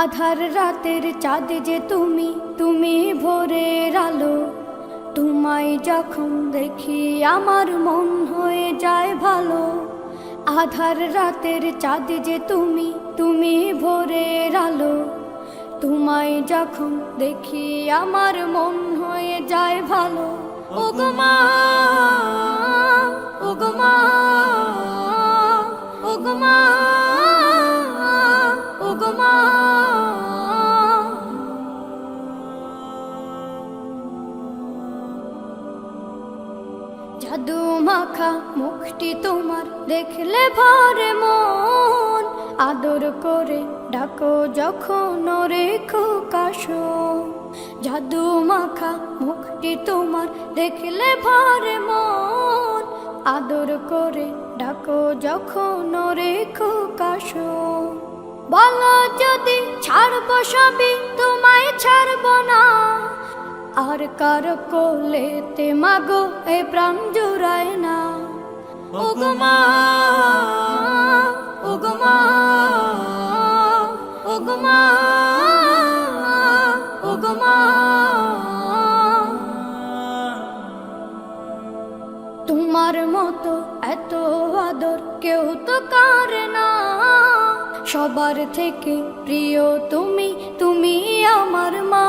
আধার রাতের চাঁদ যে তুমি, তুমি ভোরের আলো। তোমায় যখন দেখি আমার মন হয়ে যায় ভালো। আধার রাতের চাঁদ যে তুমি, তুমি ভোরের আলো। তোমায় যখন দেখি আমার মন হয়ে যায় ভালো। ওগো মা, ওগো মা, ওগো মা, ওগো মা। জাদু মাখা মুখটি তোমার দেখলে ভরে মন। আদর করে ডাকো যখন রেখো কাশো। জাদু মাখা মুখটি তোমার দেখলে ভরে মন। আদর করে ডাকো যখন রেখো কাশো। বলো যদি ছাড়বো সবই, তোমায় ছাড়বো না। আর কার কোলেতে মাগো এ প্রাণ জুড়ায় না। ওগো মা, ওগো মা, ওগো মা, ওগো মা। তোমার মতো এত আদর কেউ তো করে না। সবার থেকে প্রিয় তুমি, তুমি আমার মা।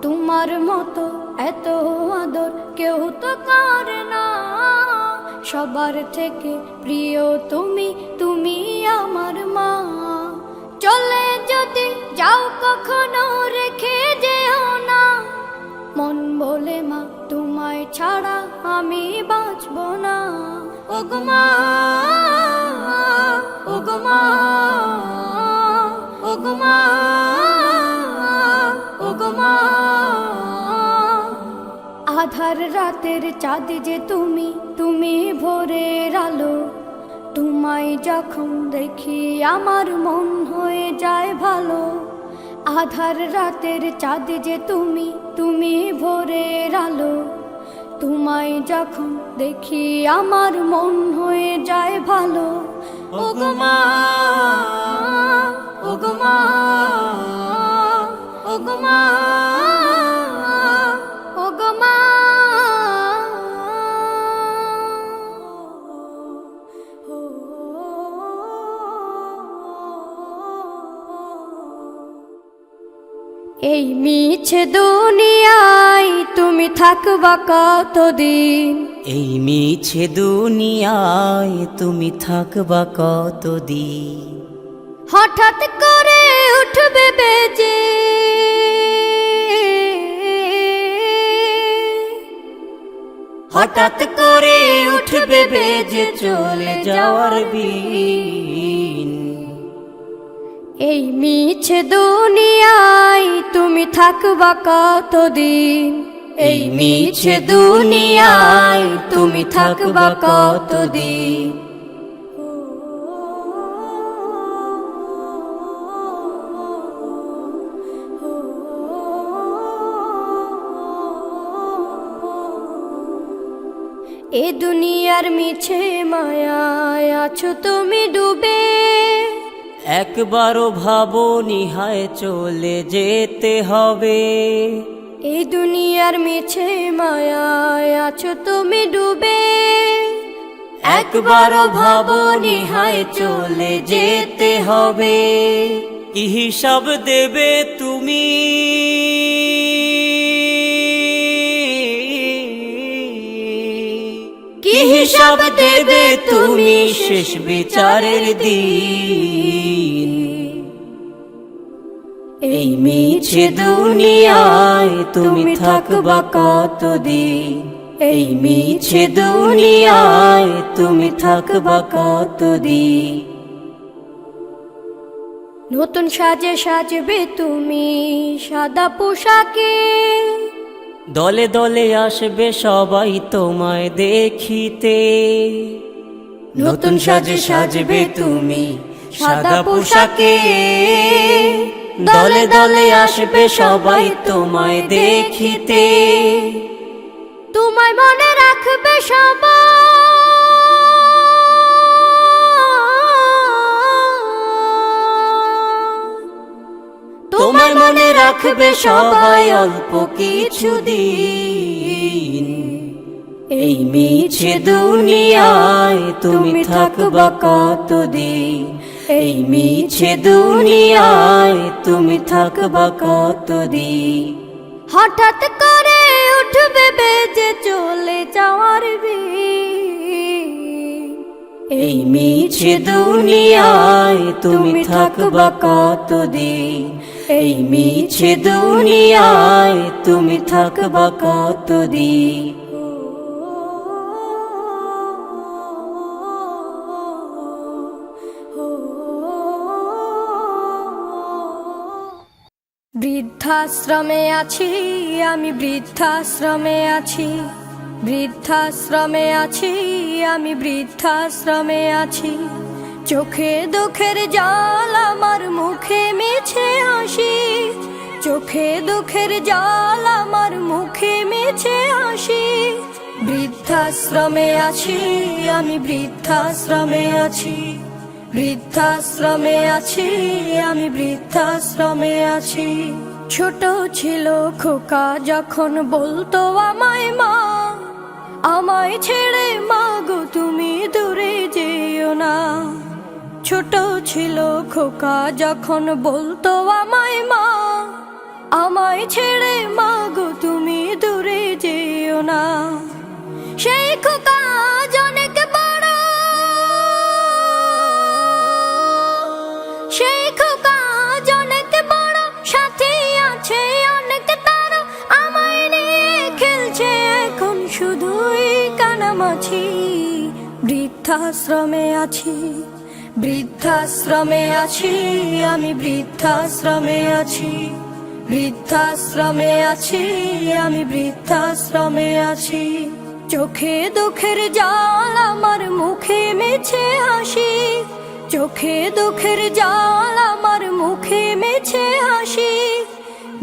তোমার মতো এত আদর কেউ তো করে না। সবার থেকে প্রিয় তুমি, তুমি আমার মা। চলে যদি যাও কখনো রেখে যেও না। মন বলে মা তোমায় ছাড়া আমি বাঁচবো না। ওগো মা, ওগো মা, ওগো মা, ওগো মা। আধার রাতের চাঁদ যে তুমি, তুমি ভোরের আলো। তোমায় যখন দেখি আমার মন হয়ে যায় ভালো। আধার রাতের চাঁদ যে তুমি, তুমি ভোরের আলো। তোমায় যখন দেখি আমার মন হয়ে যায় ভালো। ওগো মা, ওগো মা, ওগো মা, ওগো মা। এই মিছে দুনিয়ায় তুমি থাকবা কতদিন। এই মিছে দুনিয়ায় তুমি থাকবা কতদিন। হঠাৎ করে উঠবে বেজে হঠাৎ করে উঠবে বেজে চলে যাওয়ার বিন। এই মিছে দুনিয়ায় তুমি থাকবা কতদিন। এই মিছে দুনিয়ায় তুমি থাকবা কতদিন। এ দুনিয়ার মিছে মায়ায় আছো তুমি ডুবে। একবারও ভাবো নিহায় চলে যেতে হবে। এই দুনিয়ার মিছে মায়ায় আছো তুমি ডুবে। একবারও ভাবো নিহায় চলে যেতে হবে। কি হিসাব দেবে তুমি, কি হিসাব দেবে তুমি শেষ বিচারের দিন। এই মিছে দুনিয়ায় তুমি থাকবা কতদিন। এই মিছে দুনিয়ায় তুমি থাকবা কতদিন। নতুন সাজে সাজবে তুমি সাদা পোশাকে। দলে দলে আসবে সবাই তোমায় দেখিতে। নতুন সাজে সাজবে তুমি সাদা পোশাকে। দলে দলে আসবে সবাই তোমায় দেখিতে। তোমায় মনে রাখবে সবাই। থাকবে সবাই অল্প কিছুদিন। এই মিছে দুনিয়ায় তুমি থাকবা কতদিন, এই মিছে দুনিয়ায় তুমি থাকবা কতদিন। হঠাৎ করে উঠবে বেজে চলে যাওয়ার বিন, এই মিছে দুনিয়ায় তুমি থাকবা কতদিন, এই মিছে দুনিয়ায় তুমি থাকবা কতদিন। বৃদ্ধাশ্রমে আছি আমি, বৃদ্ধাশ্রমে আছি, বৃদ্ধাশ্রমে আছি আমি, বৃদ্ধাশ্রমে আছি। চোখে দুঃখের জল আমার, মুখে মিছে হাসি, চোখে দুঃখের জল আমার, মুখে মিছে হাসি। বৃদ্ধাশ্রমে আছি আমি, বৃদ্ধাশ্রমে আছি, বৃদ্ধাশ্রমে আছি আমি, বৃদ্ধাশ্রমে আছি। ছোট ছিল খোকা যখন বলতো আমায় মা, আমায় ছেড়ে মা গো তুমি দূরে যেও না। ছোট ছিল খোকা যখন বলতো আমায় মা, আমায় ছেড়ে মা গো তুমি দূরে যেও না। সেই খোকা অনেক বড়, সেই খোকা অনেক বড়, সাথে আছে অনেক তারা, আমায় নিয়ে খেলছে এখন শুধুই কানামাছি। বৃদ্ধাশ্রমে আছি, বৃদ্ধাশ্রমে আছি আমি, বৃদ্ধাশ্রমে আছি, বৃদ্ধাশ্রমে আছি আমি, বৃদ্ধাশ্রমে আছি। চোখে দুঃখের জল আমার, মুখে মিছে হাসি, চোখে দুঃখের জল আমার, মুখে মিছে হাসি।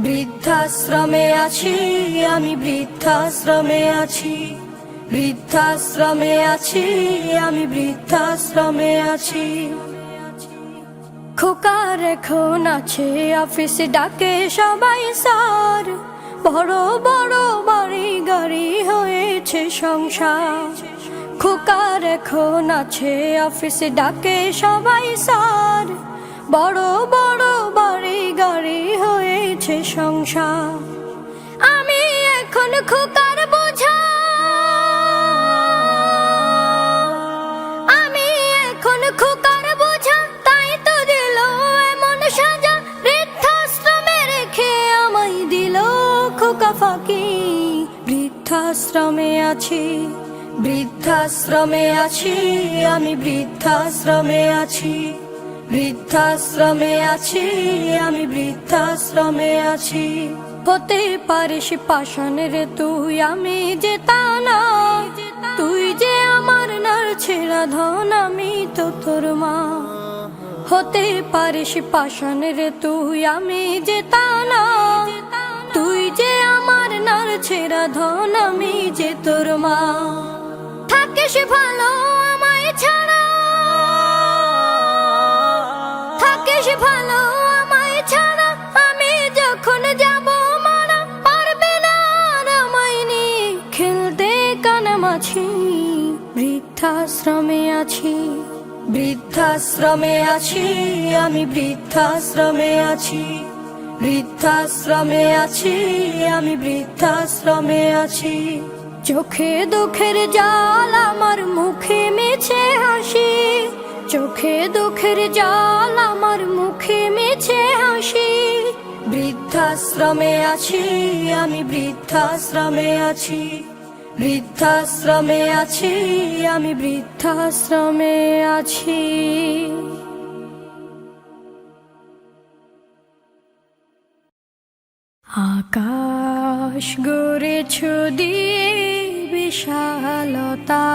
বৃদ্ধাশ্রমে আছি আমি, বৃদ্ধাশ্রমে আছি, বৃদ্ধাশ্রমে আছি আমি, বৃদ্ধাশ্রমে আছি। খোকার এখন আছে অফিস, ডাকে সবাই স্যার, বড় বড় বাড়ি গাড়ি হয়েছে সংসার। খোকার এখন আছে অফিস, ডাকে সবাই স্যার, বড় বড় বাড়ি গাড়ি হয়েছে সংসার। আমি এখন খোকার বোঝা, আমি এখন খোকার বোঝা, তাই তো দিল এমন সাজা। বৃদ্ধাশ্রমে রেখে আমায় দিল খোকা ফাঁকি। বৃদ্ধাশ্রমে আছি, বৃদ্ধাশ্রমে আছি আমি, বৃদ্ধাশ্রমে আছি, বৃদ্ধাশ্রমে আছি আমি, বৃদ্ধাশ্রমে আছি। হতে পারিস পাষাণের তুই, আমি যে তা না, তুই যে আমার নার ছেঁড়া ধন, আমি তো তোর মা। হতে পারিস পাষাণের তুই, আমি যে তা না, তুই যে আমার নার ছেঁড়া ধন, আমি যে তোর মা। থাকিস ভালো আমায় ছাড়া, থাকিস ভালো আমায় ছাড়া, আমি যখন যাব মারা, পারবে না আর আমায় নিয়ে খেলতে কানামাছি। বৃদ্ধাশ্রমে আছি, বৃদ্ধাশ্রমে আছি আমি, বৃদ্ধাশ্রমে আছি, বৃদ্ধাশ্রমে আছি আমি, বৃদ্ধাশ্রমে আছি। চোখে দুঃখের জল আমার, মুখে মিছে হাসি, চোখে দুঃখের জল আমার, মুখে মিছে হাসি। বৃদ্ধাশ্রমে আছি আমি, বৃদ্ধাশ্রমে আছি, বৃদ্ধাশ্রমে আছি আমি, বৃদ্ধাশ্রমে আছি। আকাশ গড়েছ দিয়ে বিশালতা,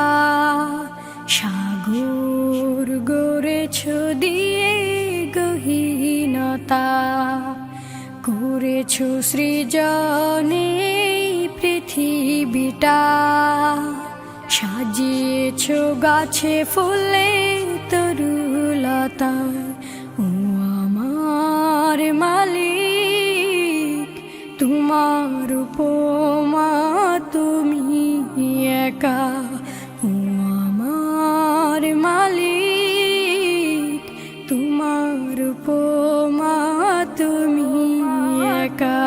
সাগর গড়েছ দিয়ে গহীনতা, করেছ সৃজনে পৃথিবীটা, সাজিয়েছ গাছে ফুলে তরুলতা। ও আমার মালিক, তোমার উপমা তুমি একা, ও আমার মালিক, তোমার উপমা তুমি একা।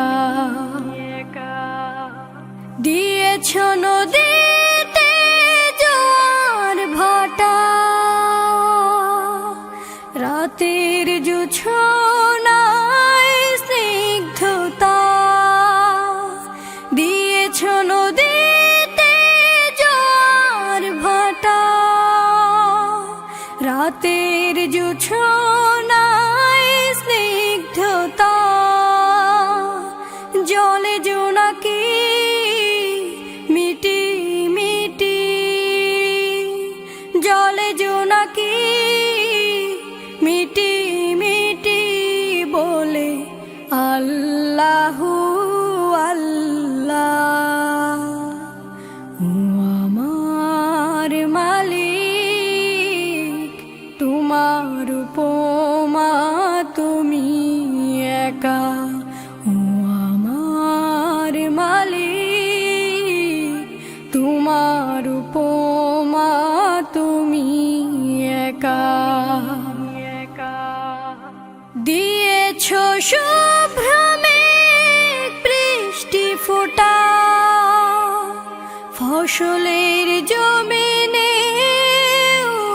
দিয়েছ নদীতে জোয়ার ভাটা, রাতের জোছনায় স্নিগ্ধতা। দিয়েছ নদীতে জোয়ার ভাটা, রাতের জোছনায় স্নিগ্ধতা। জলে জোনাকি মিটি মিটি, জলে জোনাকি মিটি মিটি বলে আল্লাহু আল্লাহ। ও আমার মালিক, তোমার উপমা তুমি একা, ও আমার মালিক, তোমার উপমা তুমি একা। দিয়েছ শুভ্র মেঘ বৃষ্টি ফোঁটা, ফসলের জমিনে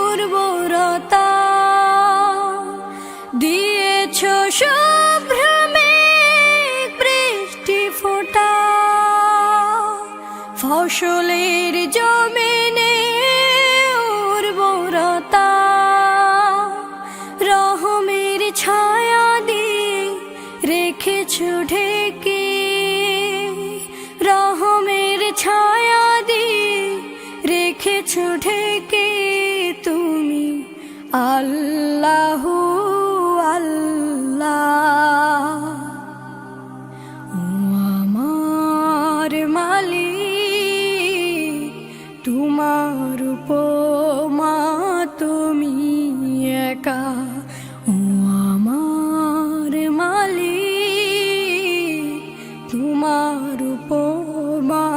উর্বরতা। দিয়েছ শুভ্র মেঘ বৃষ্টি ফোঁটা, ফসলের জমিনে উর্বরতা। রহমের ছায়া দিয়ে রেখেছ ঢেকে, রহমের ছায়া দিয়ে রেখেছ ঢেকে। তুমি আল্লাহু আল্লাহ। ও আমার মালিক, তোমার উপমা তুমি একা, ও আমার মালিক, তোমার উপমা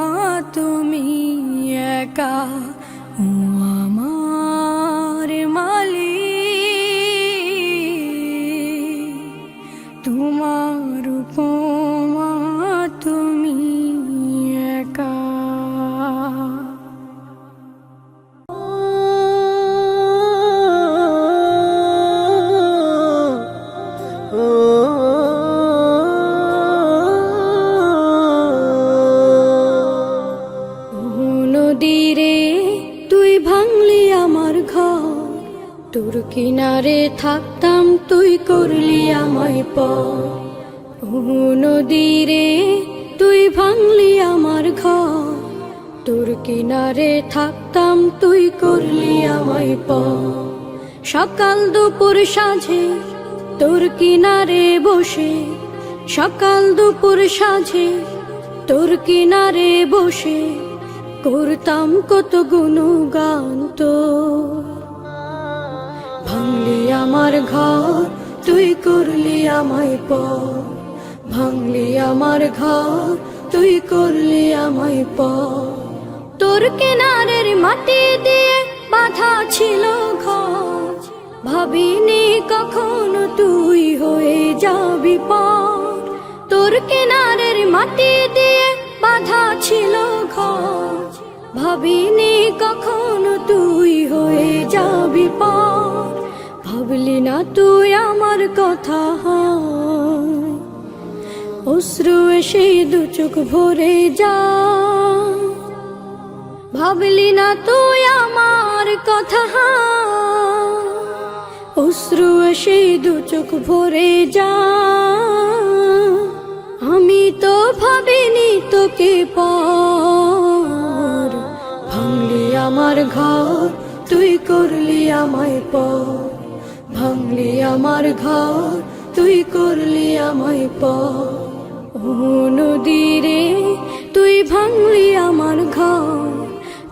তুমি একা, ও আমার মালিক, তোমার উপমা তুমি একা। নদীরে তুই ভাঙলি আমার ঘর, তোর কিনারে থাকতাম তুই করলি আমায় পর। ও নদীরে তুই ভাঙলি আমার ঘর, তোর কিনারে থাকতাম তুই করলি আমায় পর। সকাল দুপুর সাঁঝে তোর কিনারে বসে, সকাল দুপুর সাঁঝে তোর কিনারে বসে করতাম কত গুণগান তোর। ভাঙলি আমার ঘর তুই করলি আমায় পর, ভাঙলি আমার ঘর তুই করলি আমায় পর। তোর কিনারের মাটি দিয়ে বাঁধা ছিল ঘর, ভাবিনি কখনো তুই হয়ে যাবি পার। তোর কিনারের মাটি দিয়ে বাঁধা ছিল ঘর, ভাবিনি কখনো তুই হয়ে যাবি পার। ভাবলি না তুই আমার কথা, অশ্রু এসে দু চোখ ভরে যা। ভাবলি না তুই আমার কথা, অশ্রু এসে দু চোখ ভরে যা। আমি তো ভাবিনি তোকে পার, ভাঙলি আমার ঘর তুই করলি আমায় পর। ভাঙলি আমার ঘর তুই করলি আমায় পর। ও নদীরে তুই ভাঙলি আমার ঘর,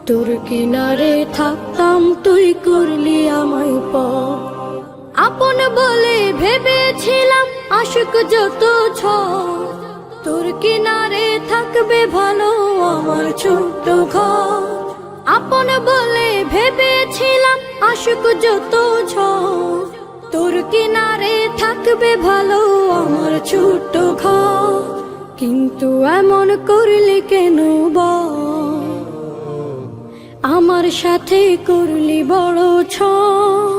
তোর কিনারে থাকতাম তুই করলি আমায় পর। আপন বলে ভেবেছিলাম আশুক যত ঝড়, তোর কিনারে থাকবে ভালো আমার ছোট্ট ঘর। আপন বলে ভেবেছিলাম আশুক যত ঝড়, তোর কিনারে থাকবে ভালো আমার ছোট্ট ঘর। কিন্তু এমন করলি কেন বল, আমার সাথে করলি বড় ছল।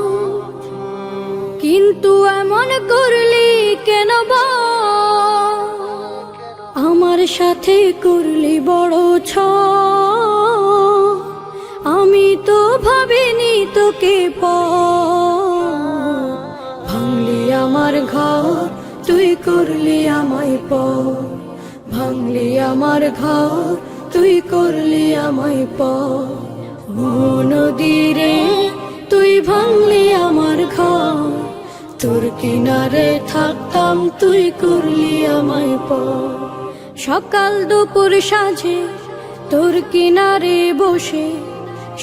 কিন্তু এমন করলি কেন বল, আমার সাথে করলি বড় ছল। আমি তো ভাবিনি তোকে ভাঙলি আমার ঘর, তুই করলি আমায় ভাঙলি আমার ঘর, তুই করলি আমায় নদী রে তুই ভাঙলি আমার ঘর। তোর কিনারে থাকতাম তুই করলি আমায় সকাল দুপুর সাঁঝে তোর কিনারে বসে,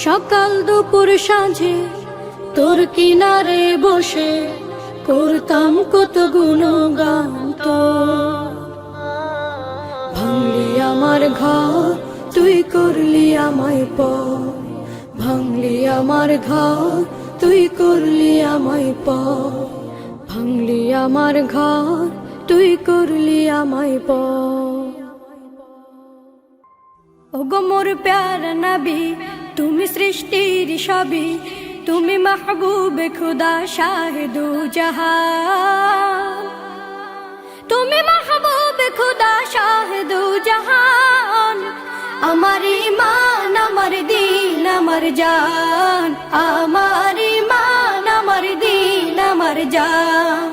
সকাল দুপুর সাঁঝে তোর কিনারে বসে করতাম কত গুণগান তোর। ভাঙলি আমার ঘর, তুই করলি আমায় ভাঙলি আমার ঘর, তুই করলি আমায় ভাঙলি আমার ঘর, তুই করলি আমায় ওগো মোর প্যারা নবী, তুমি সৃষ্টির সবই, তুমি মাহবুবে খুদা শাহিদু জাহান। তুমি মাহবুবে খুদা শাহিদু জাহান। আমার ঈমান আমার দিন আমার জান, আমার ঈমান আমার দিন আমার জান।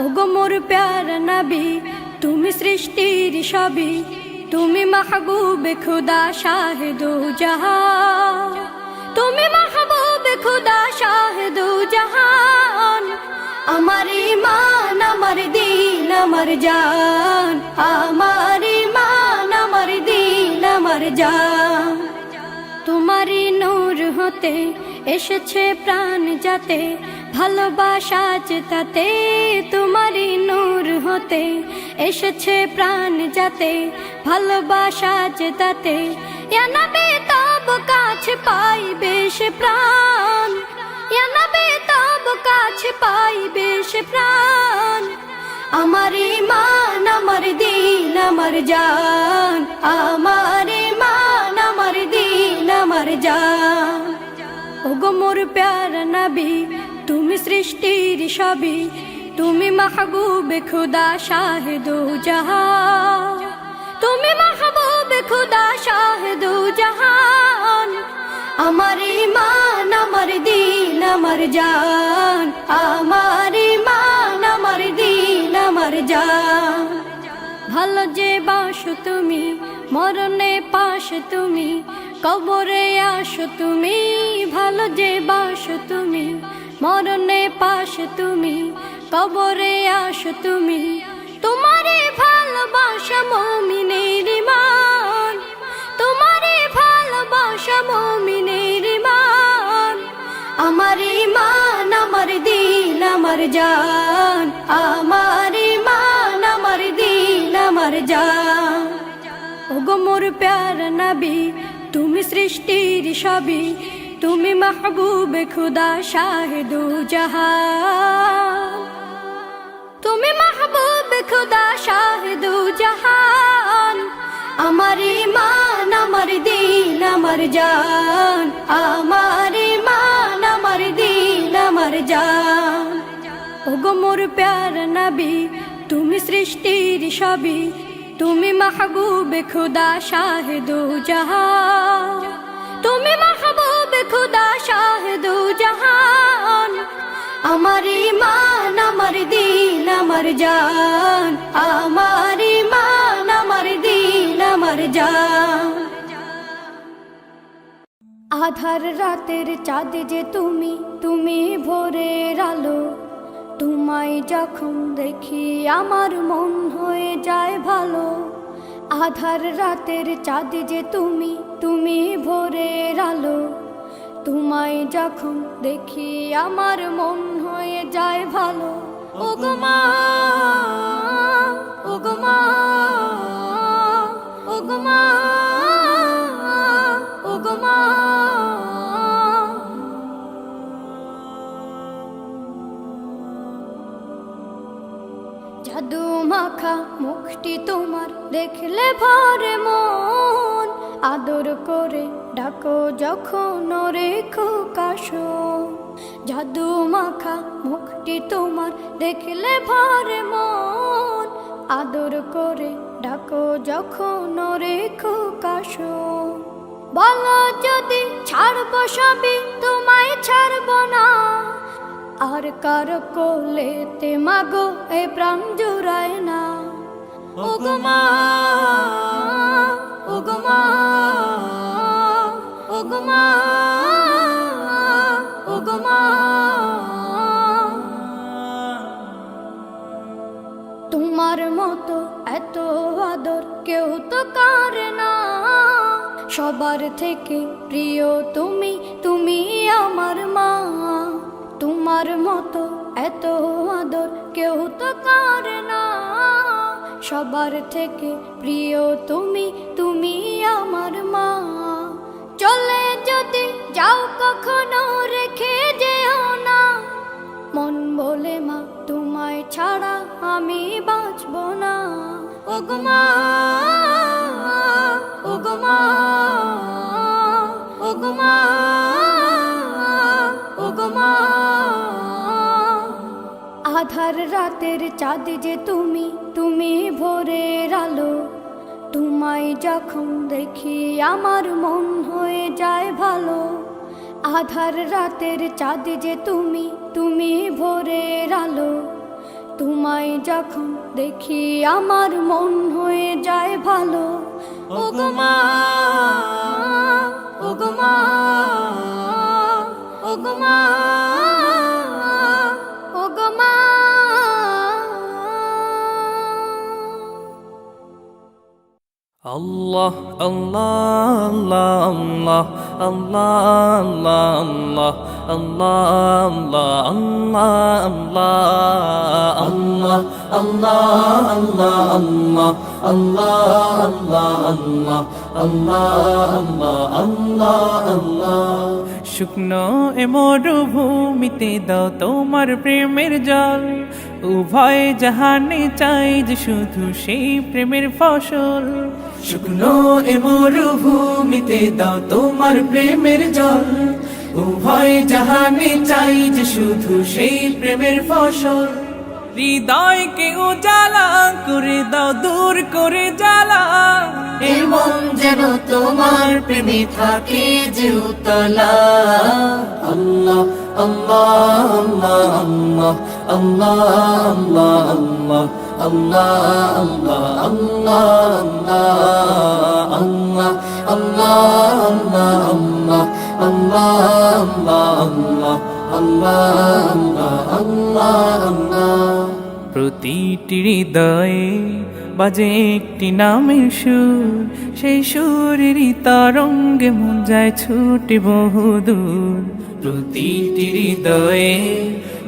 ওগো মোর প্যারা নবী, তুমি সৃষ্টির সবই, তুমি মাহবুবে খুদা শাহিদু জাহান। তুমি মাহবুবে খুদা শাহিদু জাহান। আমার ঈমান আমার দিন আমার জান, আমার ঈমান আমার দিন আমার জান। তোমারই নূর হতে এসেছে প্রাণ যাতে, ভালোবাসা চেতাতে। তোমারই নূর হতে এসেছে প্রাণ যাতে, ভালোবাসা চেতাতে। ইয়া নবী তব কাছে পাইবে সে প্রাণ, ইয়া নবী তব কাছে পাইবে সে প্রাণ। আমার ঈমান আমার দিন আমার জান, আমার ঈমান আমার দিন আমার জান। ওগো মোর প্যারা নবী, তুমি সৃষ্টির সবই, তুমি মাহবুবে খুদা শাহিদু জাহান। তুমি মাহবুবে খুদা শাহিদু জাহান। আমার ঈমান আমার দিন আমার জান, আমার ঈমান আমার দিন আমার জান। ভালো যে বাসো তুমি, মরণে পাশে তুমি, কবরে আসো তুমি। ভালো যে বাসো তুমি, মরণে পাশে তুমি, কবরে আসো তুমি। তোমারে ভালোবাসা মুমিনের ঈমান, তোমারে ভালোবাসা মুমিনের ঈমান। আমার ঈমান আমার দিন আমার জান, আমার ঈমান আমার দিন আমার জান। ওগো মোর প্যারা নবী, তুমি সৃষ্টির সবই, তুমি মাহবুবে খুদা শাহিদু জাহান। তুমি মাহবুবে খুদা শাহিদু জাহান। আমার ঈমান আমার দিন আমার জান, আমার ঈমান আমার দিন আমার জান। ওগো মোর প্যারা নবী, তুমি সৃষ্টির সবই, তুমি মাহবুবে খুদা শাহিদু জাহান। তুমি মাহবুবে খুদা শাহিদু জাহান। আমার ঈমান আমার দিন আমার জান, আমার ঈমান আমার দিন আমার জান। আধার রাতের চাঁদ যে তুমি, তুমি ভোরের আলো। তোমায় যখন দেখি আমার মন হয়ে যায় ভালো। আধার রাতের চাঁদ যে তুমি, তুমি ভোরের আলো। তোমায় যখন দেখি আমার মন হয়ে যায় ভালো। ওগো মা, ওগো মা। জাদু মাখা মুখটি তোমার দেখলে ভরে মন, আদর করে ডাকো যখন রেখো কাশন। জাদু মাখা মুখটি তোমার দেখলে ভরে মন, আদর করে ডাকো যখন রেখো কাশন। বলো যদি ছাড়বো সবই তোমায় ছাড়বো না, আর কার কোলেতে মাগো এ প্রাণ জুড়ায় না। ওগো মা, ওগো মা, ওগো মা, ওগো মা। তোমার মতো এত আদর কেউ তো করে না, সবার থেকে প্রিয় তুমি, তুমি আমার মা। তোমার মতো এত আদর কেউ তো করে না, সবার থেকে প্রিয় তুমি, তুমি আমার মা। চলে যদি যাও কখনো রেখে যেও না, মন বলে মা তোমায় ছাড়া আমি বাঁচব না। ওগো মা, ওগো মা, ওগো মা, ওগো মা। আধার রাতের চাঁদ যে তুমি, তুমি ভোরের আলো। তোমায় যখন দেখি আমার মন হয়ে যায় ভালো। আধার রাতের চাঁদ যে তুমি, তুমি ভোরের আলো। তোমায় যখন দেখি আমার মন হয়ে যায় ভালো। ওগো মা, ওগো মা, ওগো মা, ওগো মা। আল্লাহ আল্লাহ আল্লাহ আল্লাহ আল্লাহ আল্লাহ আল্লাহ আল্লাহ আল্লাহ আল্লাহ আল্লাহ আল্লাহ আল্লাহ আল্লাহ আল্লাহ। শুকনো এ মরুভূমিতে দাও তোমার প্রেমের জল, উভয় জাহানে চাই যে শুধু সেই প্রেমের ফসল। শুকনো এ মরুভূমিতে দাও তোমার প্রেমের জল, উভয় জাহানে চাই যে শুধু সেই প্রেমের ফসল। হৃদয়কে উজালা করে দাও, দূর করে জ্বালা, এ মন যেন তোমার প্রেমে থাকে যে উতলা। আল্লাহ আল্লাহ আল্লাহ আল্লাহ আল্লাহ আল্লাহ আল্লাহ আল্লাহ আল্লাহ আল্লাহ আল্লাহ আল্লাহ আল্লাহ আল্লাহ। প্রতিটি হৃদয়ে বাজে একটি নামের সুর, সেই সুরেরই তরঙ্গে মন যায় ছুটে বহুদূর। প্রতিটি হৃদয়ে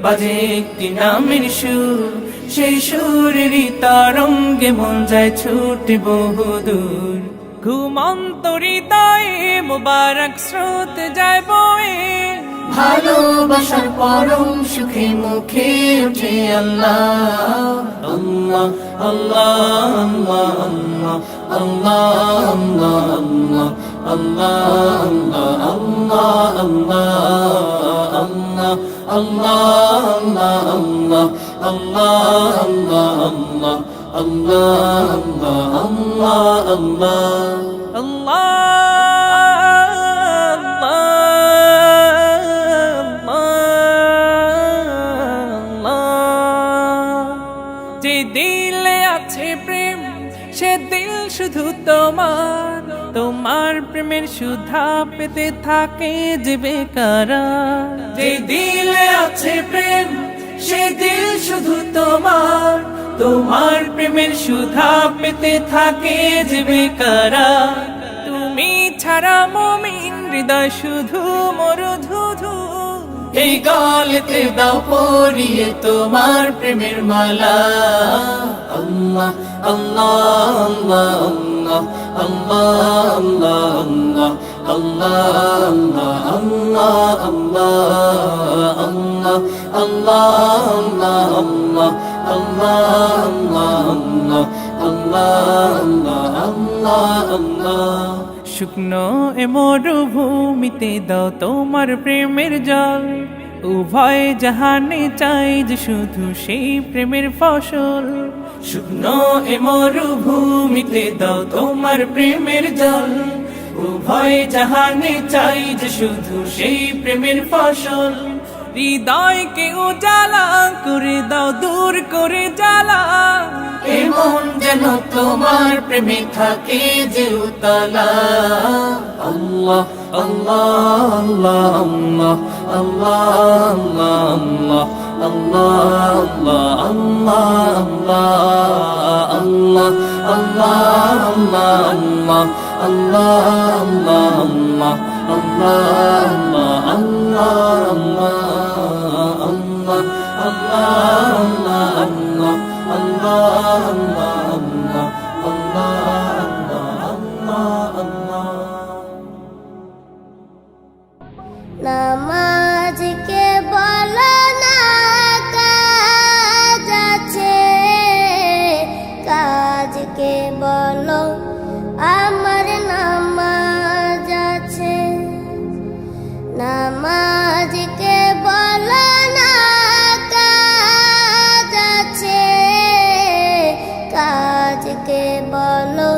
বাজে একটি নামের সুর, সেই সুরেরই তরঙ্গে মন যায় ছুটে বহুদূর। ঘুমন্ত হৃদয়ে মোবারক স্রোত যায় বয়ে, ভালোবাসার পরম সুখে মুখে উঠে আল্লাহ আল্লাহ আল্লাহ আল্লাহ আল্লাহ আল্লাহ আল্লাহ আল্লাহ আল্লাহ আল্লাহ আল্লাহ আল্লাহ আল্লাহ আল্লাহ আল্লাহ যে দিলে আছে প্রেম সে দিল শুধু তোমার, তোমার প্রেমের সুধা পেতে থাকে যে বেকারার। যে দিলে আছে প্রেম সে দিল শুধু তোমার, তোমার প্রেমের সুধা পেতে থাকে যে বেকারার। তুমি ছাড়া মুমিন হৃদয় শুধু মরুধুধু, এই গলেতে দাও পরিয়ে তোমার প্রেমের মালা। আল্লাহ আল্লাহ আল্লাহ আল্লাহ আল্লাহ আল্লাহ আল্লাহ আল্লাহ আল্লাহ আল্লাহ আল্লাহ শুকনো এ মরুভূমিতে দাও তোমার প্রেমের জল, উভয় জাহানে চাই যে শুধু সেই প্রেমের ফসল। শুকনো এ মরুভূমিতে দাও তোমার প্রেমের জল, উভয় জাহানে চাই যে শুধু সেই প্রেমের ফসল। হৃদয়কে উজালা করে দাও, দূর করে জ্বালা, এমন যেন তোমার প্রেমে থাকে যে উতলা। আল্লাহ আল্লাহ আল্লাহ আল্লাহ আল্লাহ আল্লাহ আল্লাহ আল্লাহ নামাজকে বলো না কাজ আছে, কাজকে বলো আমার নামাজ আছে। নামাজকে বলো না কাজ আছে, কাজকে বলো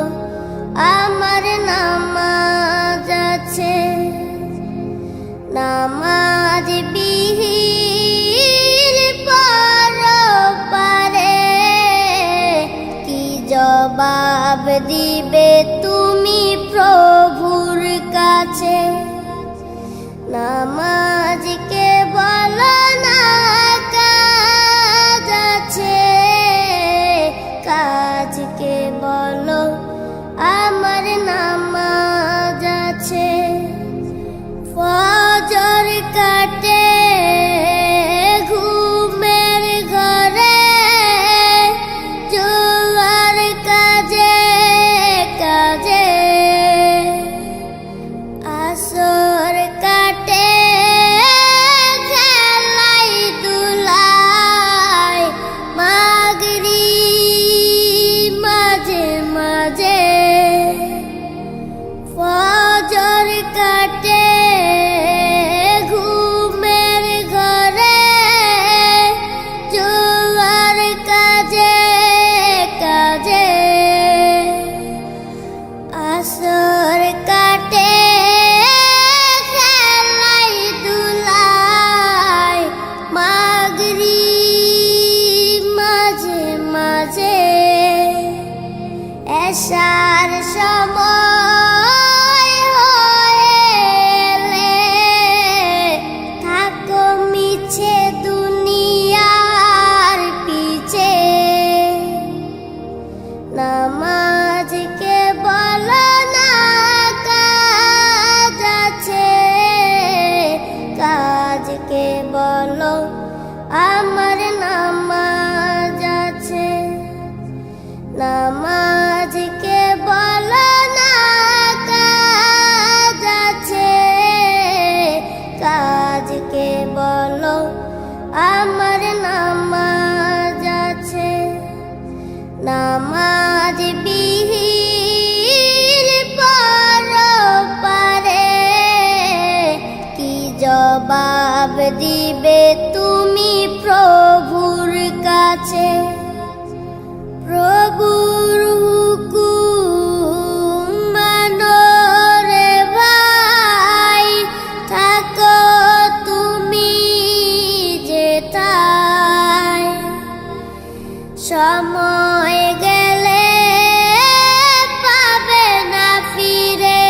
আমার নামাজ আছে। নামাজ বিহীন পরপারে কি জবাব দিবে তুমি প্রভুর কাছে। নামাজকে বলো না কাজ আছে, কাজকে বলো আমার নামাজ আছে। ফজর কাটে ঘুমের ঘরে, জোয়ার কাজে কাজে, আসর কাটে খেলাই দুলাই, মাগরিব মাঝে মাঝে। ফজর কাটে ঘুমের ঘরে, জোয়ার কাজে কাজে, আসর কাটে খেলাই দুলাই, মাগরিব মাঝে মাঝে। এশার সময় হলে থাকো মিছে দুনিয়ার পিছে। নামাজকে বলো না কাজ আছে, কাজকে বলো আমার নামাজ আছে। নামাজকে বলো না কাজ আছে, কাজকে বলো আমার নামাজ আছে। নামাজ বিহীন পরপারে কি জবাব দিবে তুমি প্রভুর কাছে। প্রভুর হুকুম মানো রে ভাই, থাকো তুমি যেথায়। সময় গেলে পাবে না ফিরে,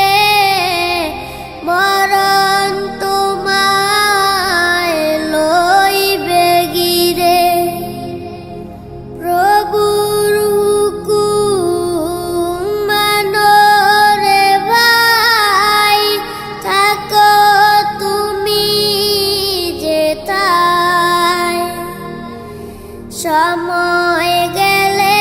মরণ তোমায় লইবে গিরে। প্রভুর হুকুম মানো রে ভাই, থাকো তুমি যেথায়। সময় গেলে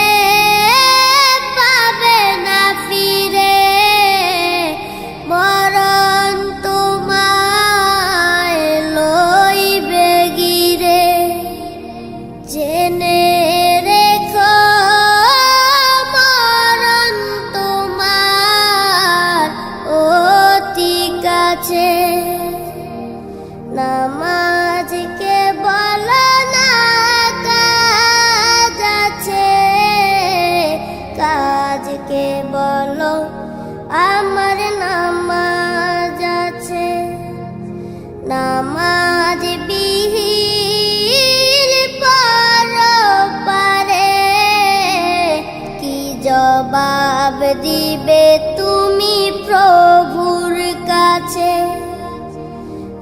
জবাব দিবে তুমি প্রভুর কাছে।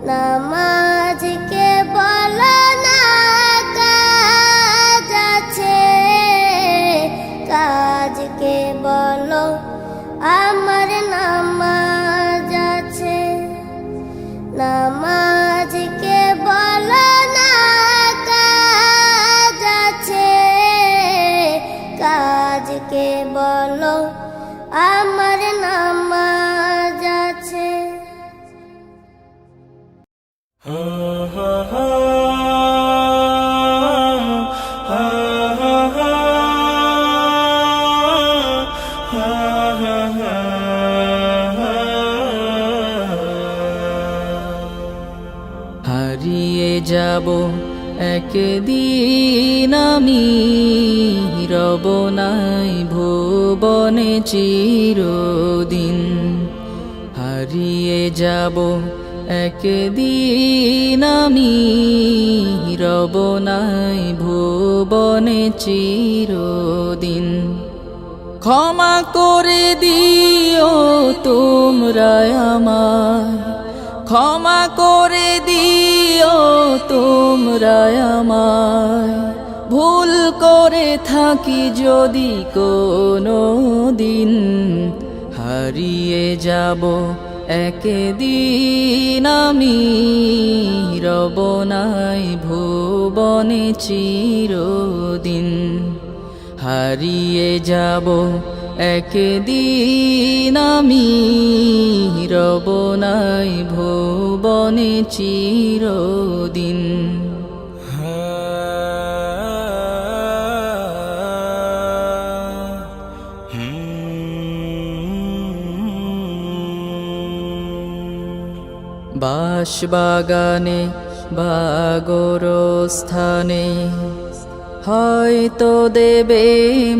নামাজকে বলো না কাজ আছে, কাজকে বলো আমার নামাজ আছে। নামাজকে বলো না কাজ আছে, কাজকে বলো আমার নামাজ আছে। হারিয়ে যাব একদিন আমি, রব নাই ভুবনে চিরদিন। হারিয়ে যাব একদিন আমি, রব নাই ভুবনে চিরদিন। ক্ষমা করে দিও তোমরা আমায়, ক্ষমা করে দিও তোমরা আমায়। ভুল করে থাকি যদি কোনো দিন, হারিয়ে যাব একদিন আমি, রব নাই ভুবনে চিরদিন। হারিয়ে যাব একদিন আমি, রব নাই ভুবনে চিরদিন। বাঁশবাগানে বা গোরস্থানে হয়তো দেবে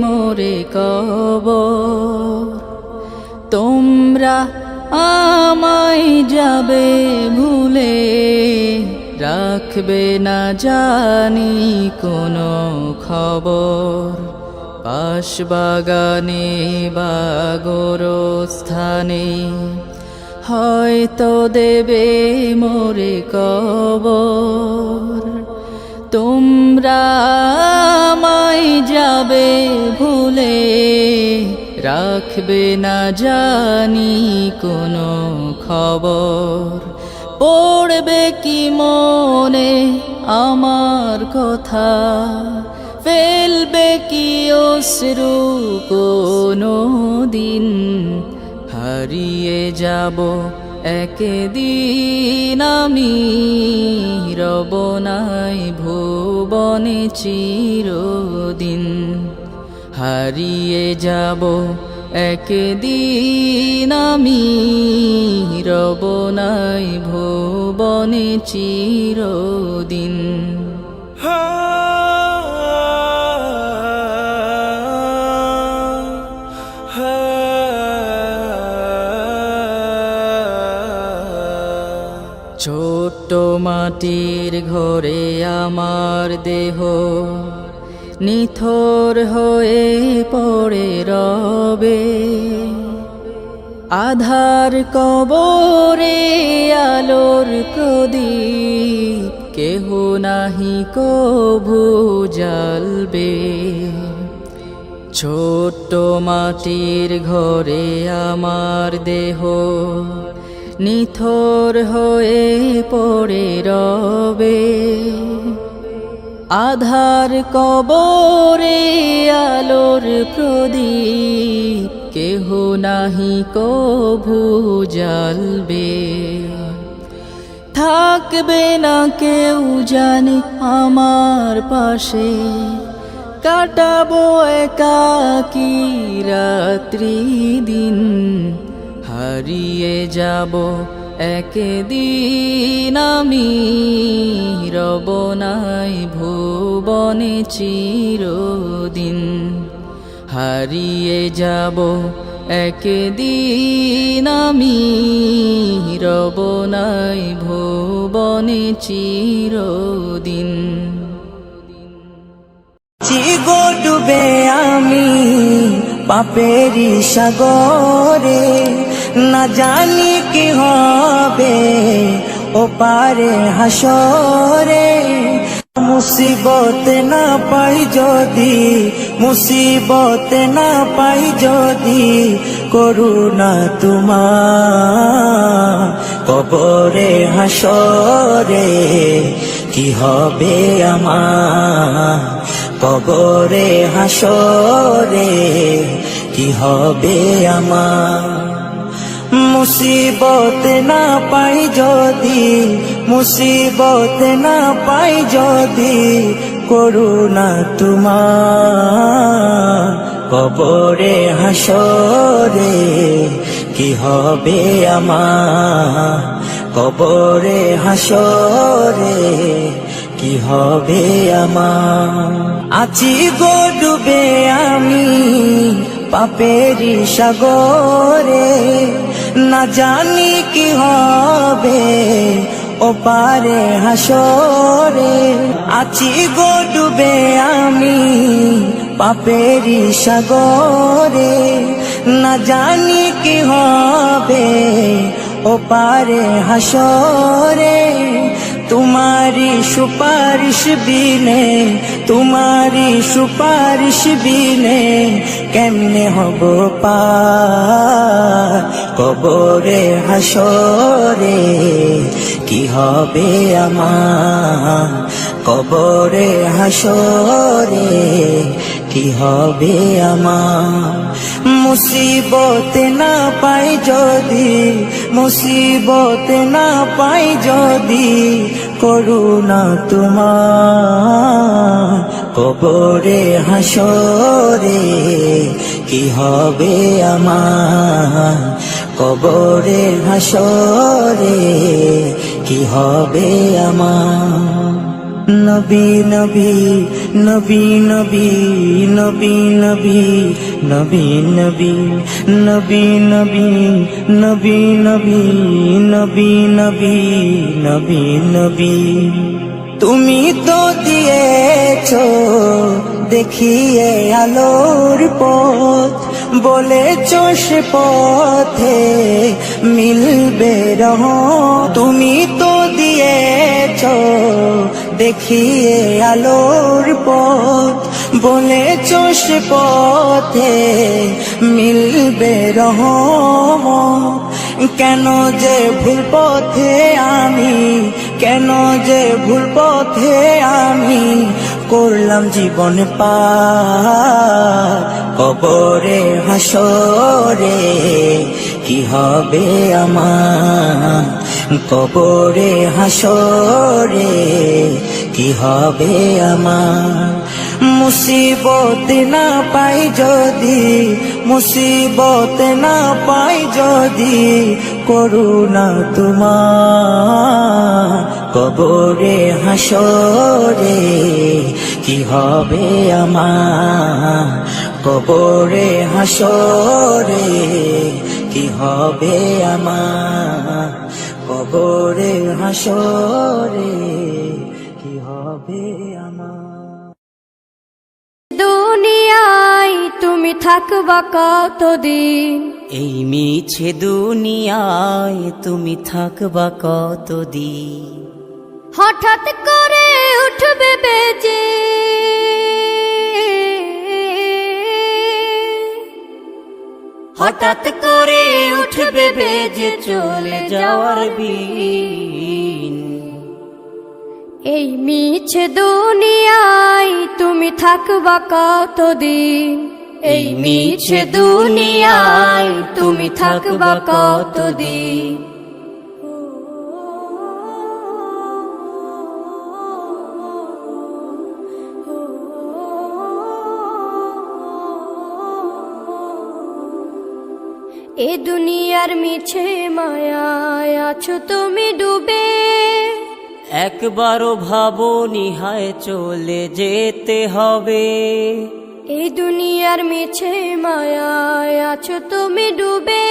মোরে কবর। তোমরা আমায় যাবে ভুলে, রাখবে না জানি কোনো খবর। বাঁশবাগানে বা গোরস্থানে হয়তো দেবে মোরে কবর। তোমরা আমায় যাবে ভুলে, রাখবে না জানি কোনো খবর। পড়বে কি মনে আমার কথা, ফেলবে কি অশ্রু কোনো দিন। হারিয়ে যাব একদিন আমি, রব নাই ভুবনে চিরদিন। হারিয়ে যাব একদিন আমি, রব নাই ভুবনে চিরদিন। ছোট্ট মাটির ঘরে আমার দেহ নিথর হয়ে পড়ে রবে। আধার কবরে আলোর প্রদীপ কেহ নাহি কভু জ্বালবে। ছোট্ট মাটির ঘরে আমার দেহ নিথর হয়ে পড়ে রবে। আধার কবরে আলোর প্রদীপ কেহ নাহি কভু জ্বালবে। থাকবে না কেউ জানি আমার পাশে, কাটাবো একাকী রাত্রি দিন। হারিয়ে যাব একদিন আমি, রব নাই ভুবনে চিরদিন। হারিয়ে যাব একদিন আমি, রব নাই ভুবনে চিরদিন। গো ডুবে আমি পাপেরি সাগরে, না জানি কি হবে ও পারে হাসরে। মুসিবত না পাই যদি, মুসিবত না পাই যদি, করুণা তোমার কবরে হাসরে কি হবে আমার, কবরে হাসরে কি হবে আমার। মুসিবত না পাই যদি, মুসিবত না পাই যদি, করুণা তোমার কবরে হাসরে কি হবে আমার, কবরে হাসরে কি হবে আমার। আছি গো ডুবে আমি পাপেরি সাগরে, না জানি কি হবে ও পারে হাসরে। আছি গো ডুবে আমি পাপেরি সাগরে, না জানি কি হবে ও পারে হাসরে। তোমারি সুপারিশ বিনে, তোমারি সুপারিশ বিনে কেমনে হব পার কবরে হাসরে কি হবে আমার, কবরে হাসরে কি হবে আমার। মুসিবত না পাই যদি, মুসিবত না পাই যদি, করুণা তোমার কবরে হাসরে কি হবে আমার, কবরে হাসরে কি হবে আমার। নবী নবী নবী নবী নবী নবী নবী নবী নবী নবী নবী নবী নবী নবী নবী নবী। তুমি তো দিয়েছো দেখিয়ে আলোর পথ, বলেছো সে পথে মিলবে রহমত। তুমি তো দিয়েছো দেখিয়ে আলোর পথ, বলেছো সে পথে মিলবে রহমত। কেন যে ভুল পথে আমি, কেন যে ভুল পথে আমি করলাম জীবন পার কবরে হাসরে কি হবে আমার, কবরে হাসরে কি হবে আমার। মুসিবত না পাই যদি, মুসিবত না পাই যদি, করুণা তোমার কবরে হাসরে কি হবে আমার, কবরে হাসরে কি হবে আমার, কবরে হাসরে কি হবে আমার। দুনিয়ায় তুমি থাকবা কতদিন, এই মিছে দুনিয়ায় তুমি থাকবা কতদিন। হঠাৎ করে উঠবে বেজে হঠাৎ করে উঠবে বেজে চলে যাওয়ার বিন। এই মিছে দুনিয়ায় তুমি থাকবা কতদিন, এই মিছে দুনিয়ায় তুমি থাকবা কতদিন। এ দুনিয়ার মিছে মায়ায় আছো তুমি ডুবে, একবারও ভাবনি হায় চলে যেতে হবে। এই দুনিয়ার মিছে মায়ায় আছো তুমি ডুবে,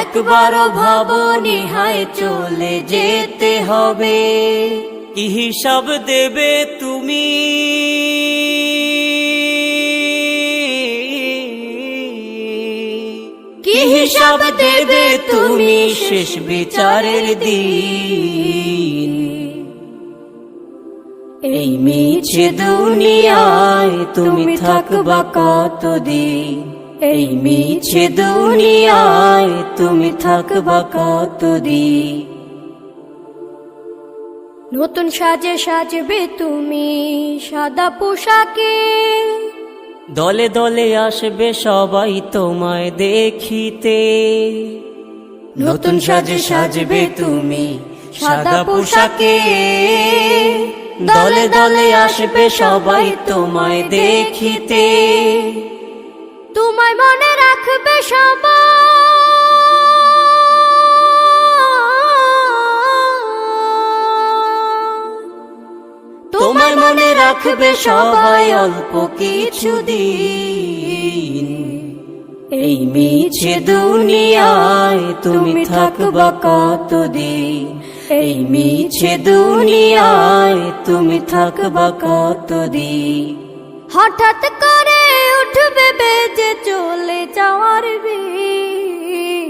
একবারও ভাবনি হায় চলে যেতে হবে। কি হিসাব দেবে তুমি হিসাব দেবে তুমি শেষ বিচারের দিন। এই মিছে দুনিয়ায় তুমি থাকবা কতদিন, এই মিছে দুনিয়ায় তুমি থাকবা কতদিন। নতুন সাজে সাজবে তুমি সাদা পোশাকে, দলে দলে আসবে সবাই তোমায় দেখিতে। নতুন সাজে সাজবে তুমি সাদা পোশাকে, দলে দলে আসবে সবাই তোমায় দেখিতে। তোমায় মনে রাখবে সবাই, তোমায় মনে রাখবে সবাই অল্প কিছুদিন। এই মিছে দুনিয়ায় তুমি থাকবা কতদিন, এই মিছে দুনিয়ায় তুমি থাকবা কতদিন। হঠাৎ করে উঠবে বেজে চলে যাওয়ার বিন।